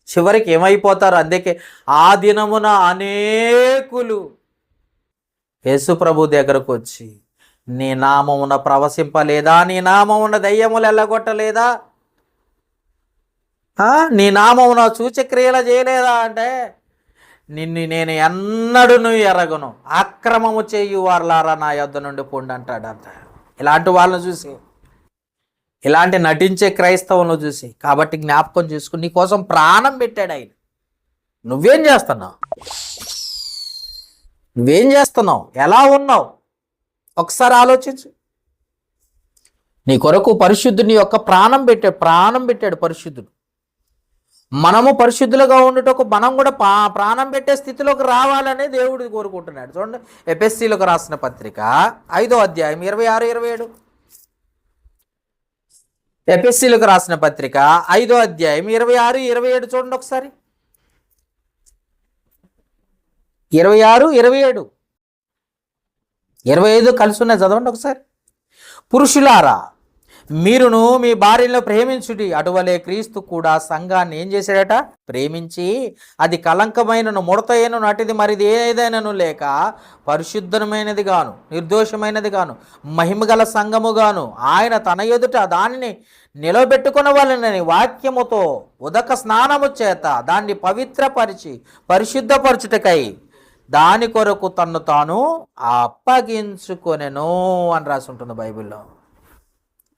చివరికి ఏమైపోతారు? అందుకే ఆ దినమున అనేకులు యేసు ప్రభు దగ్గరకు వచ్చి, నీ నామమున ప్రవశింపలేదా, నీ నామమున దయ్యములు ఎల్లగొట్టలేదా, నీ నామమున సూచక్రియలు చేయలేదా అంటే, నిన్ను నేను ఎన్నడూను ఎరగను, అక్రమము చేయు వారలారా నా యొద్ద నుండి పొండి అంటాడంట. ఇలాంటి వాళ్ళని చూసి, ఇలాంటి నటించే క్రైస్తవులను చూసి. కాబట్టి జ్ఞాపకం చేసుకుని నీకోసం ప్రాణం పెట్టాడు ఆయన. నువ్వేం చేస్తున్నావు? నువ్వేం చేస్తున్నావు? ఎలా ఉన్నావు? ఒకసారి ఆలోచించు. నీ కొరకు పరిశుద్ధుని యొక్క ప్రాణం పెట్టాడు పరిశుద్ధుడు. మనము పరిశుద్ధులుగా ఉండుటకు మనం కూడా ప్రాణం పెట్టే స్థితిలోకి రావాలని దేవుడు కోరుకుంటున్నాడు. చూడండి, ఎఫెసీయులకు రాసిన పత్రిక 5వ అధ్యాయం 26, 27. ఎఫెసీయులకు రాసిన పత్రిక 5వ అధ్యాయం 26, 27 చూడండి ఒకసారి. 26, 27, 25 కలిసి ఉన్నాయి, చదవండి ఒకసారి. పురుషులారా, మీరును మీ భార్యను ప్రేమించుడి, అటువలే క్రీస్తు కూడా సంఘాన్ని ఏం చేశాడట? ప్రేమించి అది కలంకమైనను ముడతైనను అటిది మరిది ఏదైనాను లేక పరిశుద్ధమైనది గాను నిర్దోషమైనది గాను మహిమగల సంఘము గాను ఆయన తన ఎదుట దానిని నిలబెట్టుకున్న వాళ్ళని వాక్యముతో ఉదక స్నానము చేత దాన్ని పవిత్రపరిచి పరిశుద్ధపరచుటకై దాని కొరకు తన్ను తాను అప్పగించుకొనెను అని రాసి ఉంటుంది బైబిల్లో.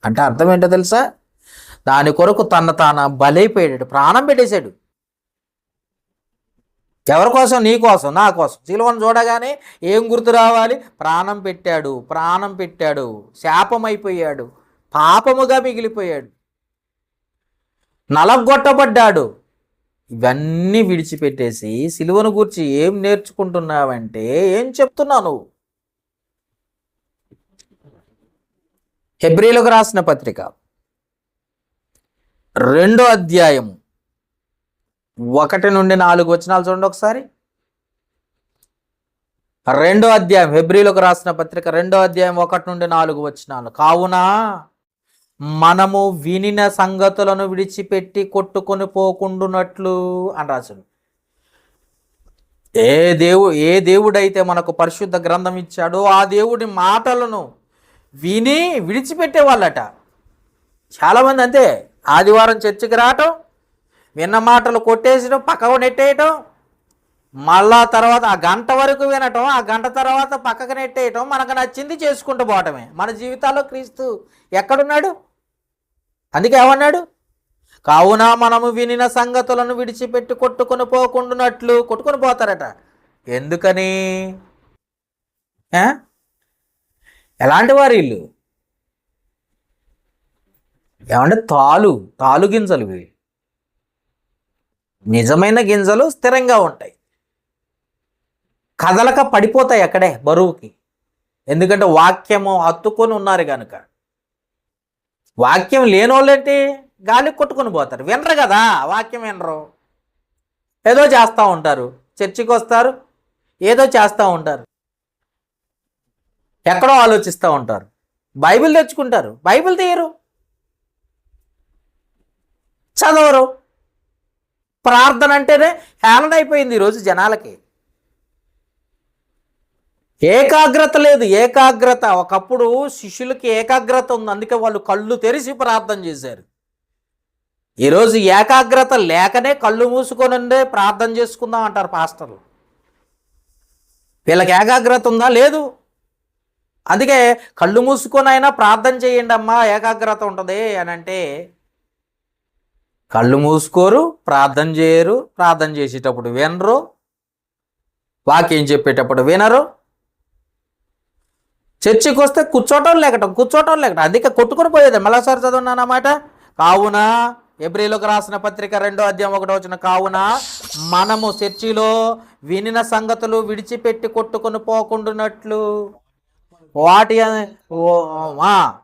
అంటే అర్థం ఏంటో తెలుసా? దాని కొరకు తాను బలైపోయాడు, ప్రాణం పెట్టేశాడు. ఎవరి కోసం? నీ కోసం, నా కోసం. సిలువను చూడగానే ఏం గుర్తు రావాలి? ప్రాణం పెట్టాడు, ప్రాణం పెట్టాడు, శాపమైపోయాడు, పాపముగా మిగిలిపోయాడు, నలగొట్టబడ్డాడు. ఇవన్నీ విడిచిపెట్టేసి సిలువను గూర్చి ఏం నేర్చుకుంటున్నావంటే ఏం చెప్తున్నావు నువ్వు? హెబ్రీయులకు రాసిన పత్రిక 2వ అధ్యాయం 1 నుండి 4 వచనాలు చూడండి ఒకసారి. 2వ అధ్యాయం హెబ్రీయులకు రాసిన పత్రిక 2వ అధ్యాయం 1 నుండి 4 వచనాలు. కావున మనము వినిన సంగతులను విడిచిపెట్టి కొట్టుకొని పోకుండునట్లు అని రాసింది. ఏ దేవుడైతే మనకు పరిశుద్ధ గ్రంథం ఇచ్చాడో ఆ దేవుడి మాటలను విని విడిచిపెట్టే వాళ్ళట. చాలామంది అంతే, ఆదివారం చర్చికి రావటం, విన్న మాటలు కొట్టేసడం, పక్కకు నెట్టేయటం, మళ్ళా తర్వాత ఆ గంట వరకు వినటం, ఆ గంట తర్వాత పక్కకు నెట్టేయటం, మనకు నచ్చింది చేసుకుంటూ పోవటమే. మన జీవితాల్లో క్రీస్తు ఎక్కడున్నాడు? అందుకే ఏమన్నాడు? కావున మనము వినిన సంగతులను విడిచిపెట్టి కొట్టుకొని పోకుండానట్లు. కొట్టుకొని పోతారట. ఎందుకని? ఎలాంటి వారు వీళ్ళు? ఏమంటే తాలు గింజలు. ఇవి నిజమైన గింజలు స్థిరంగా ఉంటాయి, కదలక పడిపోతాయి అక్కడే బరువుకి. ఎందుకంటే వాక్యము హత్తుకొని ఉన్నారు కనుక. వాక్యం లేనోళ్ళేంటి? గాలి కొట్టుకొని పోతారు, వినరు కదా, వాక్యం వినరు, ఏదో చేస్తూ ఉంటారు. చర్చికి వస్తారు, ఏదో చేస్తూ ఉంటారు, ఎక్కడో ఆలోచిస్తూ ఉంటారు. బైబిల్ తెచ్చుకుంటారు, బైబిల్ తీయరు, చదవరు. ప్రార్థన అంటేనే హేళన అయిపోయింది ఈరోజు జనాలకి. ఏకాగ్రత లేదు, ఏకాగ్రత. ఒకప్పుడు శిష్యులకి ఏకాగ్రత ఉంది, అందుకే వాళ్ళు కళ్ళు తెరిచి ప్రార్థన చేశారు. ఈరోజు ఏకాగ్రత లేకనే కళ్ళు మూసుకొని ప్రార్థన చేసుకుందాం అంటారు పాస్టర్లు. వీళ్ళకి ఏకాగ్రత ఉందా? లేదు. అందుకే కళ్ళు మూసుకొని అయినా ప్రార్థన చేయండి అమ్మా, ఏకాగ్రత ఉంటుంది అని అంటే కళ్ళు మూసుకోరు, ప్రార్థన చేయరు, ప్రార్థన చేసేటప్పుడు వినరు, వాక్యం చెప్పేటప్పుడు వినరు. చర్చికి వస్తే కూర్చోటం లేకటం. అందుకే కొట్టుకొని పోయేది. మళ్ళాసారి చదువున్నాను అన్నమాట. కావున హెబ్రీయులకు రాసిన పత్రిక 2వ అధ్యాయం 1వ వచనం. కావున మనము చర్చిలో వినిన సంగతులు విడిచిపెట్టి కొట్టుకొని పోకుండానట్లు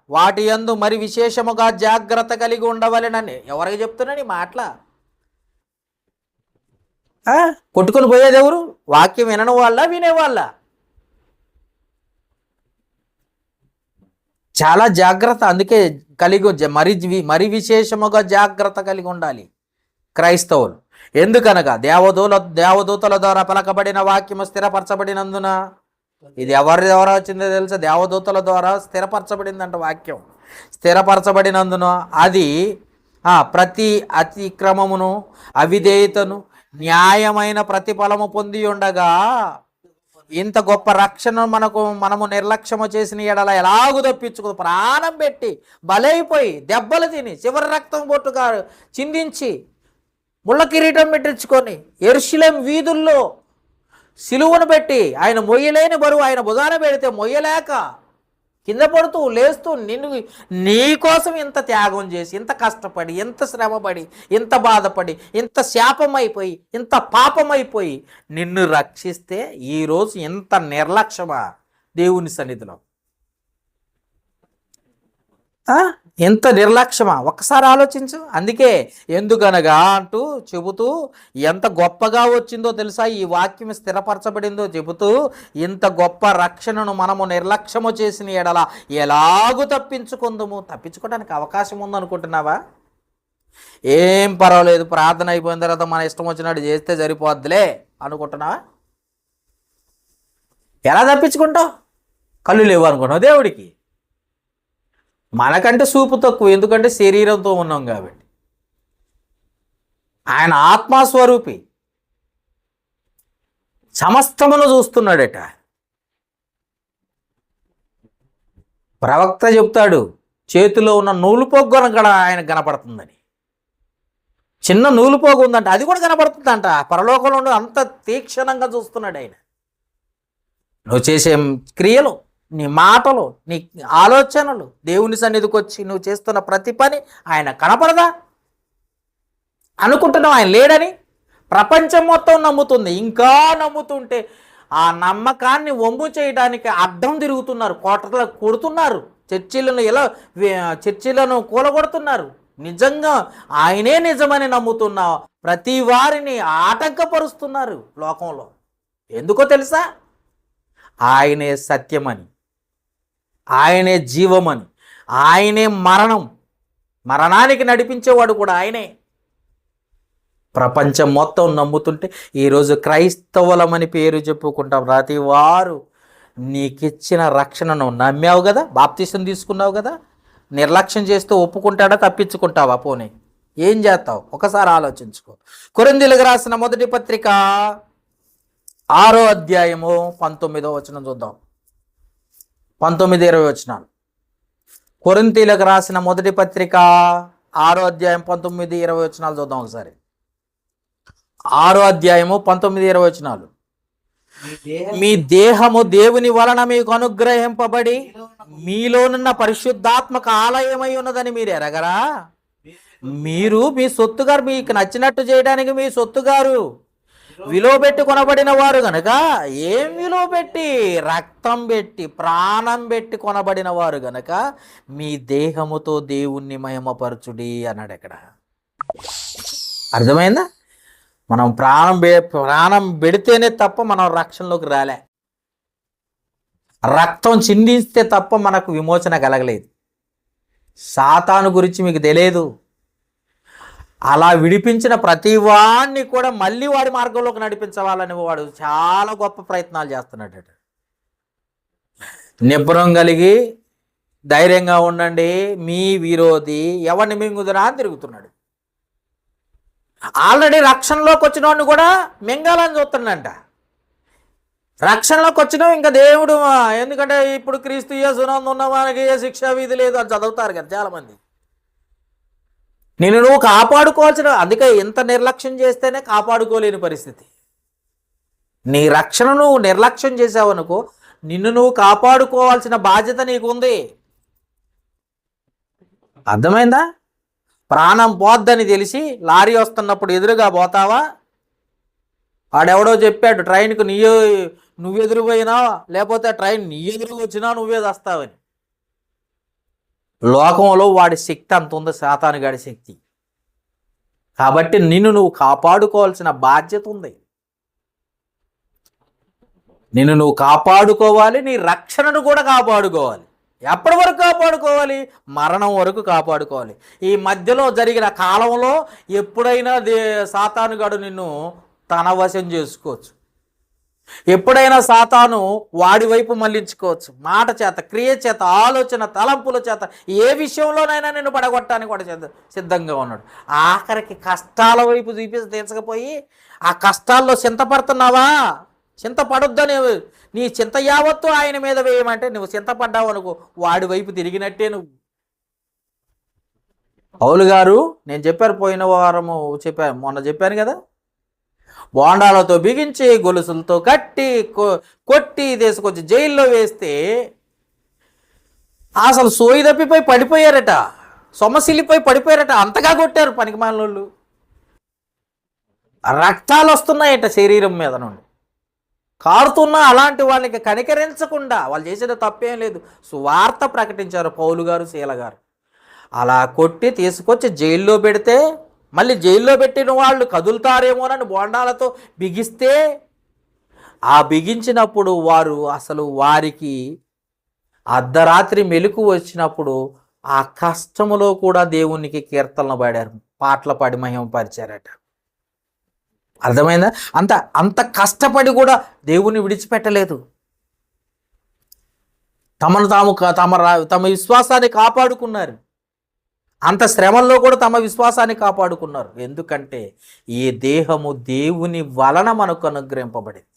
వాటి యందు మరి విశేషముగా జాగ్రత్త కలిగి ఉండవలెనని. ఎవరికి చెప్తున్నాను ఈ మాటల? కొట్టుకొని పోయేది ఎవరు? వాక్యం వినని వాళ్ళ, వినేవాళ్ళ? చాలా జాగ్రత్త అందుకే మరి విశేషముగా జాగ్రత్త కలిగి ఉండాలి క్రైస్తవులు. ఎందుకనగా దేవదూతల ద్వారా పలకబడిన వాక్యము స్థిరపరచబడినందున. ఇది ఎవరు వచ్చిందో తెలుసా? దేవదూతల ద్వారా స్థిరపరచబడిందంట వాక్యం. స్థిరపరచబడినందున అది ప్రతి అతిక్రమమును అవిధేయతను న్యాయమైన ప్రతిఫలము పొంది ఉండగా ఇంత గొప్ప రక్షణ మనము నిర్లక్ష్యము చేసిన ఎడల ఎలాగూ తప్పించుకో, ప్రాణం పెట్టి బలైపోయి దెబ్బలు తిని చివరి రక్తం బొట్టుగా చిందించి ముళ్ళ కిరీటం పెట్టించుకొని యెరూషలేం వీధుల్లో సిలువను పెట్టి ఆయన మొయ్యలేని బరువు ఆయన భుజాన పెడితే మొయ్యలేక కింద పడుతూ లేస్తూ నీ కోసం ఇంత త్యాగం చేసి, ఇంత కష్టపడి, ఇంత శ్రమపడి, ఇంత బాధపడి, ఇంత శాపమైపోయి, ఇంత పాపమైపోయి నిన్ను రక్షిస్తే ఈరోజు ఇంత నిర్లక్ష్యమా దేవుని సన్నిధిలో? ఎంత నిర్లక్ష్యమా ఒక్కసారి ఆలోచించు. అందుకే ఎందుకనగా అంటూ చెబుతూ ఎంత గొప్పగా వచ్చిందో తెలుసా, ఈ వాక్యం స్థిరపరచబడిందో చెబుతూ ఇంత గొప్ప రక్షణను మనము నిర్లక్ష్యము చేసిన ఎడల ఎలాగూ తప్పించుకుందాము. తప్పించుకోవడానికి అవకాశం ఉందనుకుంటున్నావా? ఏం పర్వాలేదు, ప్రార్థన అయిపోయిన తర్వాత మన ఇష్టం వచ్చినట్టు చేస్తే సరిపోద్దులే అనుకుంటున్నావా? ఎలా తప్పించుకుంటావు? కళ్ళు లేవు అనుకున్నావు దేవుడికి. మనకంటే చూపు తక్కువ, ఎందుకంటే శరీరంతో ఉన్నాం కాబట్టి. ఆయన ఆత్మస్వరూపి, సమస్తమును చూస్తున్నాడట. ప్రవక్త చెప్తాడు, చేతిలో ఉన్న నూలుపోగు కూడా ఆయన కనపడుతుందని. చిన్న నూలుపోగు ఉందంట, అది కూడా కనపడుతుందంట. పరలోకంలో అంత తీక్షణంగా చూస్తున్నాడు ఆయన. నువ్వు చేసే క్రియలు, నీ మాటలు, నీ ఆలోచనలు, దేవుని సన్నిధికి వచ్చి నువ్వు చేస్తున్న ప్రతి పని ఆయన కనపడదా? అనుకుంటున్నావు ఆయన లేడని? ప్రపంచం మొత్తం నమ్ముతుంది. ఇంకా నమ్ముతుంటే ఆ నమ్మకాన్ని వమ్ము చేయడానికి అడ్డం తిరుగుతున్నారు, కోటలకు కొడుతున్నారు, చర్చిలను కూలగొడుతున్నారు. నిజంగా ఆయనే నిజమని నమ్ముతున్న ప్రతి వారిని ఆటంకపరుస్తున్నారు లోకంలో. ఎందుకో తెలుసా? ఆయనే సత్యమని, ఆయనే జీవమని, ఆయనే మరణానికి నడిపించేవాడు కూడా ఆయనే. ప్రపంచం మొత్తం నమ్ముతుంటే ఈరోజు క్రైస్తవులమని పేరు చెప్పుకుంటాం. ప్రతి వారు నీకిచ్చిన రక్షణను నమ్మావు కదా, బాప్తిసం తీసుకున్నావు కదా, నిర్లక్ష్యం చేస్తూ ఒప్పుకుంటాడా, తప్పించుకుంటావా? పోనీ ఏం చేస్తావు? ఒకసారి ఆలోచించుకో. కొరింథీయులకు రాసిన మొదటి పత్రిక 6వ అధ్యాయము 19వ వచనం చూద్దాం. 19-20 వచనాలు. కొరింథీయులకు రాసిన మొదటి పత్రిక 6వ అధ్యాయం 19-20 వచనాలు చూద్దాం ఒకసారి. 6వ అధ్యాయము 19-20 వచనాలు. మీ దేహము దేవుని వలన మీకు అనుగ్రహింపబడి మీలోనున్న పరిశుద్ధాత్మక ఆలయమై ఉన్నదని మీరు ఎరగరా? మీరు మీ సొత్తుగారు, మీకు నచ్చినట్టు చేయడానికి మీ సొత్తుగారు, విలువ పెట్టి కొనబడిన వారు గనక. ఏం విలువ పెట్టి? రక్తం పెట్టి, ప్రాణం పెట్టి కొనబడిన వారు గనక మీ దేహముతో దేవుణ్ణి మహిమపరచుడి అన్నాడు. ఎక్కడ అర్థమైందా? మనం ప్రాణం పెడితేనే తప్ప మనం రక్షణలోకి రాలే. రక్తం చిందిస్తే తప్ప మనకు విమోచన కలగలేదు. సాతాను గురించి మీకు తెలియదు. అలా విడిపించిన ప్రతి వాడిని కూడా మళ్ళీ వాడి మార్గంలోకి నడిపించవాలని వాడు చాలా గొప్ప ప్రయత్నాలు చేస్తున్నాడు. నిబ్బరం కలిగి ధైర్యంగా ఉండండి, మీ విరోధి ఎవరిని మింగుదురా అని తిరుగుతున్నాడు. ఆల్రెడీ రక్షణలోకి వచ్చిన వాడిని కూడా మింగాలని చూస్తున్నాడంట. రక్షణలోకి వచ్చినావు ఇంకా దేవుడు, ఎందుకంటే ఇప్పుడు క్రీస్తు యేసునందు ఉన్న వారికి ఏ శిక్షా విధి లేదు అని చదువుతారు కదా చాలామంది. నిన్ను నువ్వు కాపాడుకోవాల్సిన, అందుకే ఎంత నిర్లక్ష్యం చేస్తేనే కాపాడుకోలేని పరిస్థితి. నీ రక్షణ నువ్వు నిర్లక్ష్యం చేసావనుకో, నిన్ను నువ్వు కాపాడుకోవాల్సిన బాధ్యత నీకుంది. అర్థమైందా? ప్రాణం పోద్దని తెలిసి లారీ వస్తున్నప్పుడు ఎదురుగా పోతావా? వాడెవడో చెప్పాడు ట్రైన్కు నువ్వు ఎదురుపోయినావా, లేకపోతే ట్రైన్ నీ ఎదురుగా వచ్చినా నువ్వే వస్తావని. లోకంలో వాడి శక్తి అంత ఉంది, సాతానుగాడి శక్తి. కాబట్టి నిన్ను నువ్వు కాపాడుకోవాల్సిన బాధ్యత ఉంది. నిన్ను నువ్వు కాపాడుకోవాలి, నీ రక్షణను కూడా కాపాడుకోవాలి. ఎప్పటి వరకు కాపాడుకోవాలి? మరణం వరకు కాపాడుకోవాలి. ఈ మధ్యలో జరిగిన కాలంలో ఎప్పుడైనా సాతానుగాడు నిన్ను తన వశం చేసుకోవచ్చు. ఎప్పుడైనా సాతాను వాడి వైపు మళ్ళించుకోవచ్చు. మాట చేత, క్రియ చేత, ఆలోచన, తలంపుల చేత ఏ విషయంలోనైనా నిన్ను పడగొట్టడానికి కూడా సిద్ధంగా ఉన్నాడు. ఆఖరికి కష్టాల వైపు తీర్చకపోయి ఆ కష్టాల్లో చింతపడుతున్నావా? చింతపడొద్దని నీ చింత యావత్తు ఆయన మీద వేయమంటే నువ్వు చింతపడ్డావు అనుకో, వాడి వైపు తిరిగినట్టే నువ్వు. పౌలు గారు, నేను చెప్పాను పోయిన వారము మొన్న చెప్పాను కదా, బోండాలతో బిగించి గొలుసులతో కట్టి కొట్టి తీసుకొచ్చి జైల్లో వేస్తే అసలు సోయి తప్పిపోయి పడిపోయారట, సొమ్మసిల్లిపోయి పడిపోయారట. అంతగా కొట్టారు పనికిమాలినోళ్ళు. రక్తాలు వస్తున్నాయట శరీరం మీద నుండి కారుతున్నా. అలాంటి వాళ్ళకి కనికరించకుండా, వాళ్ళు చేసేది తప్పేం లేదు, సువార్త ప్రకటించారు పౌలు గారు, శీల గారు. అలా కొట్టి తీసుకొచ్చి జైల్లో పెడితే మళ్ళీ జైల్లో పెట్టిన వాళ్ళు కదులుతారేమోనని బోండాలతో బిగిస్తే ఆ బిగించినప్పుడు వారు అసలు వారికి అర్ధరాత్రి మెలకు వచ్చినప్పుడు ఆ కష్టములో కూడా దేవునికి కీర్తనలు పాడారు, పాటలు పాడి మహిమపరిచారట. అర్థమైందా? అంత అంత కష్టపడి కూడా దేవుని విడిచిపెట్టలేదు. తమను తాము తమ విశ్వాసాన్ని కాపాడుకున్నారు. అంత శ్రమల్లో కూడా తమ విశ్వాసాన్ని కాపాడుకున్నారు. ఎందుకంటే ఈ దేహము దేవుని వలన మనకు అనుగ్రహింపబడింది.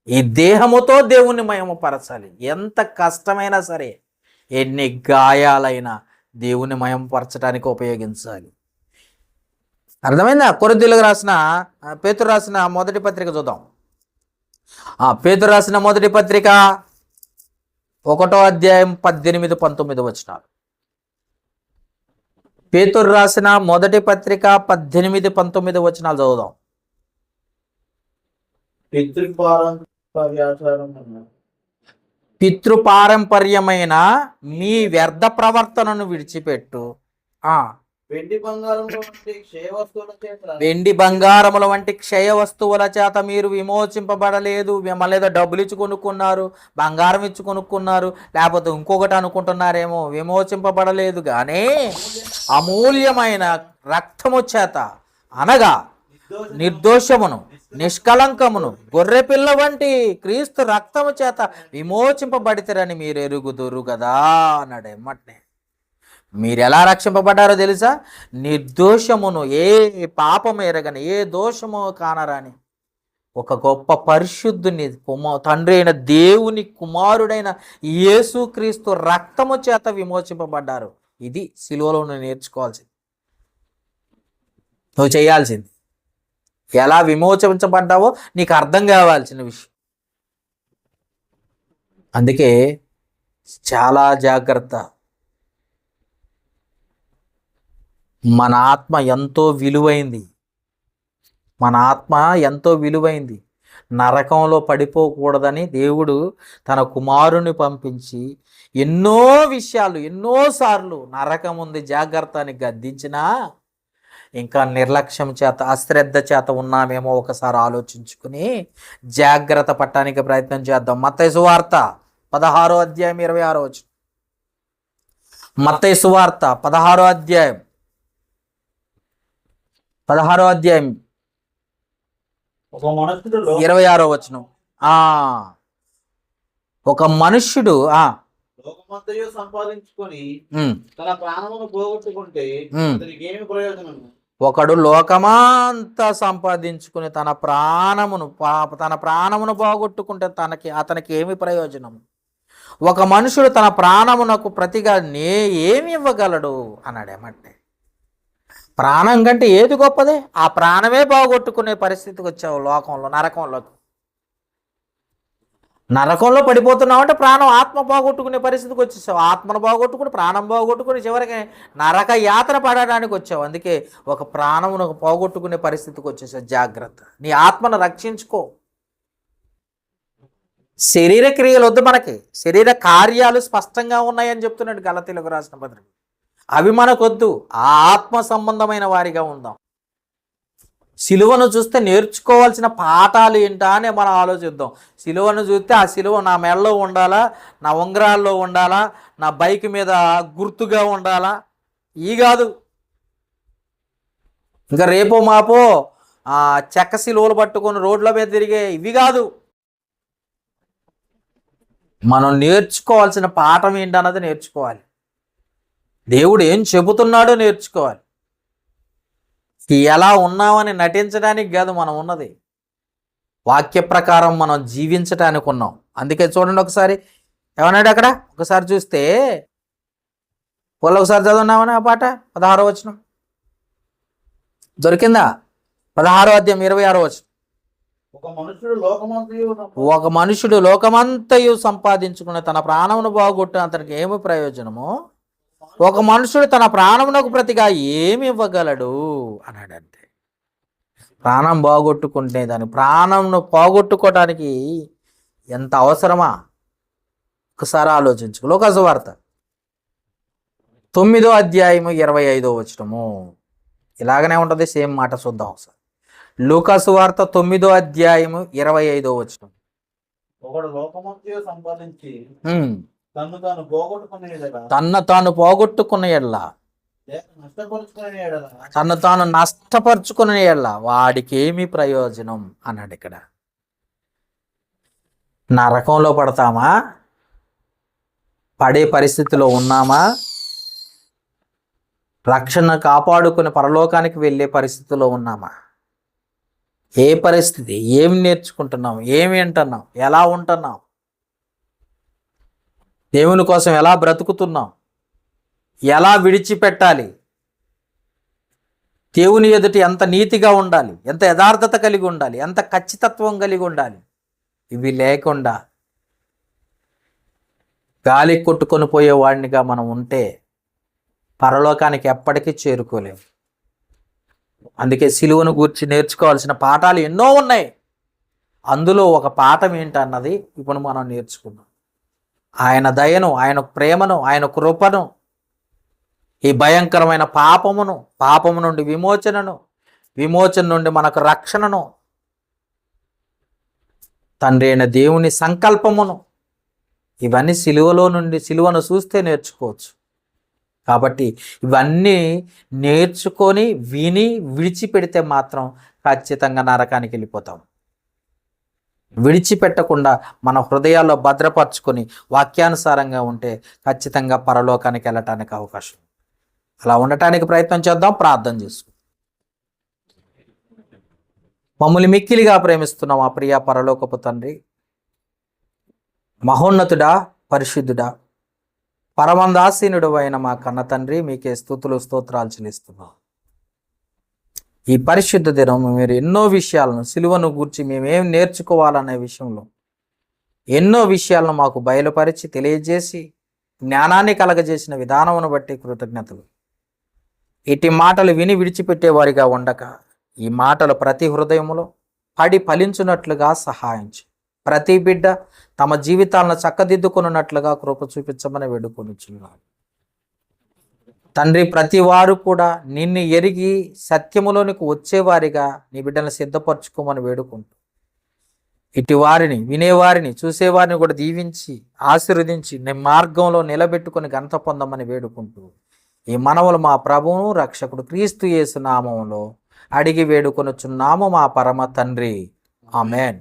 ఈ దేహముతో దేవుని మహిమపరచాలి. ఎంత కష్టమైనా సరే, ఎన్ని గాయాలైనా దేవుని మహిమపరచడానికి ఉపయోగించాలి. అర్థమైందా? కొరింథీయులకు రాసిన పేతురు రాసిన మొదటి పత్రిక చూద్దాం. పేతురు రాసిన మొదటి పత్రిక 1వ అధ్యాయం 18-19 వచనాలు. పేతురు రాసిన మొదటి పత్రిక 18-19 వచనాలు చదువుదాం. పితృపారంపర్యమైన మీ వ్యర్థ ప్రవర్తనను విడిచిపెట్టు. వెండి బంగారముల వంటి క్షయ వస్తువుల చేత మీరు విమోచింపబడలేదు. మిమ్మల్ని ఏదో డబ్బులు ఇచ్చి కొనుక్కున్నారు, బంగారం ఇచ్చి కొనుక్కున్నారు, లేకపోతే ఇంకొకటి అనుకుంటున్నారేమో. విమోచింపబడలేదు కానీ అమూల్యమైన రక్తము చేత, అనగా నిర్దోషమును నిష్కలంకమును గొర్రెపిల్ల వంటి క్రీస్తు రక్తము చేత విమోచింపబడితేరని మీరు ఎరుగుదురు కదా అన్నాడు. ఎమ్మటనే మీరు ఎలా రక్షింపబడ్డారో తెలుసా? నిర్దోషమును, ఏ పాపము ఎరగని, ఏ దోషము కానరాని ఒక గొప్ప పరిశుద్ధుని తండ్రి అయిన దేవుని కుమారుడైన యేసుక్రీస్తు రక్తము చేత విమోచింపబడ్డారు. ఇది సిలువలో నువ్వు నేర్చుకోవాల్సింది, నువ్వు చేయాల్సింది. ఎలా విమోచించబడ్డావో నీకు అర్థం కావాల్సిన విషయం. అందుకే చాలా జాగ్రత్త. మన ఆత్మ ఎంతో విలువైంది. మన ఆత్మ ఎంతో విలువైంది. నరకంలో పడిపోకూడదని దేవుడు తన కుమారుని పంపించి ఎన్నో విషయాలు, ఎన్నోసార్లు నరకం ఉంది జాగ్రత్త అని గద్దించినా ఇంకా నిర్లక్ష్యం చేత, అశ్రద్ధ చేత ఉన్నామేమో ఒకసారి ఆలోచించుకుని జాగ్రత్త పట్టడానికి ప్రయత్నం చేద్దాం. మత్తయి సువార్త 16వ అధ్యాయం 26వ వచనం. మత్తయి సువార్త 16వ అధ్యాయం 26వ వచనం. ఒక మనుష్యుడు లోకమంతయు సంపాదించుకొని తన ప్రాణమును పోగొట్టుకుంటే ఏమి ప్రయోజనం? ఒకడు లోకమంతా సంపాదించుకుని తన ప్రాణమును పోగొట్టుకుంటే అతనికి ఏమి ప్రయోజనం? ఒక మనుషుడు తన ప్రాణమునకు ప్రతిగా ఏమి ఇవ్వగలడు అన్నాడు. ఏమంటే ప్రాణం కంటే ఏది గొప్పదే? ఆ ప్రాణమే పోగొట్టుకునే పరిస్థితికి వచ్చావు లోకంలో, నరకంలో పడిపోతున్నావు అంటే ప్రాణం, ఆత్మ పోగొట్టుకునే పరిస్థితికి వచ్చేసావు. ఆత్మను పోగొట్టుకుని, ప్రాణం పోగొట్టుకుని, చివరికి నరక యాతన పడడానికి వచ్చావు. అందుకే ఒక ప్రాణమును పోగొట్టుకునే పరిస్థితికి వచ్చేసావు. జాగ్రత్త, నీ ఆత్మను రక్షించుకో. శరీర క్రియలు వద్దు మనకి, శరీర కార్యాలు స్పష్టంగా ఉన్నాయని చెప్తున్నాడు గలతీయులకు రాసిన పత్రిక. అవి మనకొద్దు, ఆ ఆత్మ సంబంధమైన వారిగా ఉందాం. సిలువను చూస్తే నేర్చుకోవాల్సిన పాఠాలు ఏంటా అని మనం ఆలోచిద్దాం. సిలువను చూస్తే ఆ సిలువ నా మెడలో ఉండాలా, నా ఉంగరాల్లో ఉండాలా, నా బైక్ మీద గుర్తుగా ఉండాలా, ఈ కాదు. ఇంకా రేపో మాపో చెక్క సిలువలు పట్టుకొని రోడ్ల మీద తిరిగే ఇవి కాదు. మనం నేర్చుకోవాల్సిన పాఠం ఏంటన్నది నేర్చుకోవాలి. దేవుడు ఏం చెబుతున్నాడో నేర్చుకోవాలి. ఎలా ఉన్నామని నటించడానికి కాదు మనం ఉన్నది, వాక్య ప్రకారం మనం జీవించటానికి ఉన్నాం. అందుకే చూడండి ఒకసారి ఏమన్నాడు అక్కడ. ఒకసారి చూస్తే ఒకసారి చదువున్నామని ఆ పాట 16వ వచనం దొరికిందా? 16వ అధ్యాయం 26వ వచనం. ఒక మనుషుడు లోకమంతయు సంపాదించుకున్న తన ప్రాణమును బాగొట్టిన అతనికి ఏమి ప్రయోజనము? ఒక మనుషుడు తన ప్రాణమునకు ప్రతిగా ఏమి ఇవ్వగలడు అన్నాడంటే. ప్రాణం బాగొట్టుకుంటే దాని ప్రాణంను పోగొట్టుకోవడానికి ఎంత అవసరమా ఒకసారి ఆలోచించు. లోకాసు వార్త 9వ అధ్యాయము 25వ వచనము. ఇలాగనే ఉంటుంది, సేమ్ మాట చూద్దాం ఒకసారి. లూకాసు వార్త 9వ అధ్యాయము 25వ వచనం. ఒకడు లోకమంతయు సంపాదించి ఉమ్. తన్ను తాను పోగొట్టుకునే ఎడల, తన్ను తాను పోగొట్టుకున్న ఎడల, లేక నష్టపరుచుకునే ఎడల, తన్ను తాను నష్టపరుచుకున్న ఎడల వాడికి ఏమి ప్రయోజనం అన్నాడు. ఇక్కడ నరకంలో పడతామా, పడే పరిస్థితిలో ఉన్నామా, రక్షణ కాపాడుకుని పరలోకానికి వెళ్ళే పరిస్థితిలో ఉన్నామా? ఏ పరిస్థితి, ఏం నేర్చుకుంటున్నాం, ఏమి వింటున్నాం, ఎలా ఉంటున్నాం, దేవుని కోసం ఎలా బ్రతుకుతున్నాం, ఎలా విడిచిపెట్టాలి, దేవుని ఎదుట ఎంత నీతిగా ఉండాలి, ఎంత యథార్థత కలిగి ఉండాలి, ఎంత ఖచ్చితత్వం కలిగి ఉండాలి, ఇవి లేకుండా గాలి కొట్టుకొని పోయేవాడినిగా మనం ఉంటే పరలోకానికి ఎప్పటికీ చేరుకోలేము. అందుకే సిలువను గూర్చి నేర్చుకోవాల్సిన పాఠాలు ఎన్నో ఉన్నాయి. అందులో ఒక పాఠం ఏంటన్నది ఇప్పుడు మనం నేర్చుకున్నాం. ఆయన దయను, ఆయన ప్రేమను, ఆయన కృపను, ఈ భయంకరమైన పాపము నుండి విమోచన నుండి మనకు రక్షణను, తండ్రి అయిన దేవుని సంకల్పమును, ఇవన్నీ సిలువను చూస్తే నేర్చుకోవచ్చు. కాబట్టి ఇవన్నీ నేర్చుకొని విని విడిచిపెడితే మాత్రం ఖచ్చితంగా నరకానికి వెళ్ళిపోతాం. విడిచిపెట్టకుండా మన హృదయాల్లో భద్రపరచుకొని వాక్యానుసారంగా ఉంటే ఖచ్చితంగా పరలోకానికి వెళ్ళటానికి అవకాశం. అలా ఉండటానికి ప్రయత్నం చేద్దాం. ప్రార్థన చేసుకుందాం. మమ్మల్ని మిక్కిలిగా ప్రేమిస్తున్న మా ప్రియ పరలోకపు తండ్రి, మహోన్నతుడా, పరిశుద్ధుడా, పరమందాసీనుడు అయిన మా కన్న తండ్రి, మీకే స్తుతులు స్తోత్రాలు చెల్లిస్తున్నాం. ఈ పరిశుద్ధ దినం మీరు ఎన్నో విషయాలను, సిలువను గూర్చి మేమేం నేర్చుకోవాలనే విషయంలో ఎన్నో విషయాలను మాకు బయలుపరిచి తెలియజేసి జ్ఞానాన్ని కలగజేసిన విధానమును బట్టి కృతజ్ఞతలు. ఇటు మాటలు విని విడిచిపెట్టేవారిగా ఉండక ఈ మాటలు ప్రతి హృదయములో పడి ఫలించున్నట్లుగా సహాయించి ప్రతి బిడ్డ తమ జీవితాలను చక్కదిద్దుకున్నట్లుగా కృప చూపించమని వేడుకొనిచున్నాను తండ్రి. ప్రతి వారు కూడా నిన్ను ఎరిగి సత్యములోనికి వచ్చేవారిగా నీ బిడ్డలను సిద్ధపరచుకోమని వేడుకుంటూ ఇటు వారిని, వినేవారిని, చూసేవారిని కూడా దీవించి ఆశీర్వదించి నీ మార్గంలో నిలబెట్టుకుని ఘనత పొందమని వేడుకుంటూ ఈ మనవులు మా ప్రభువును రక్షకుడు క్రీస్తు యేసు నామములో అడిగి వేడుకొనుచున్నాము మా పరమ తండ్రి. ఆమెన్.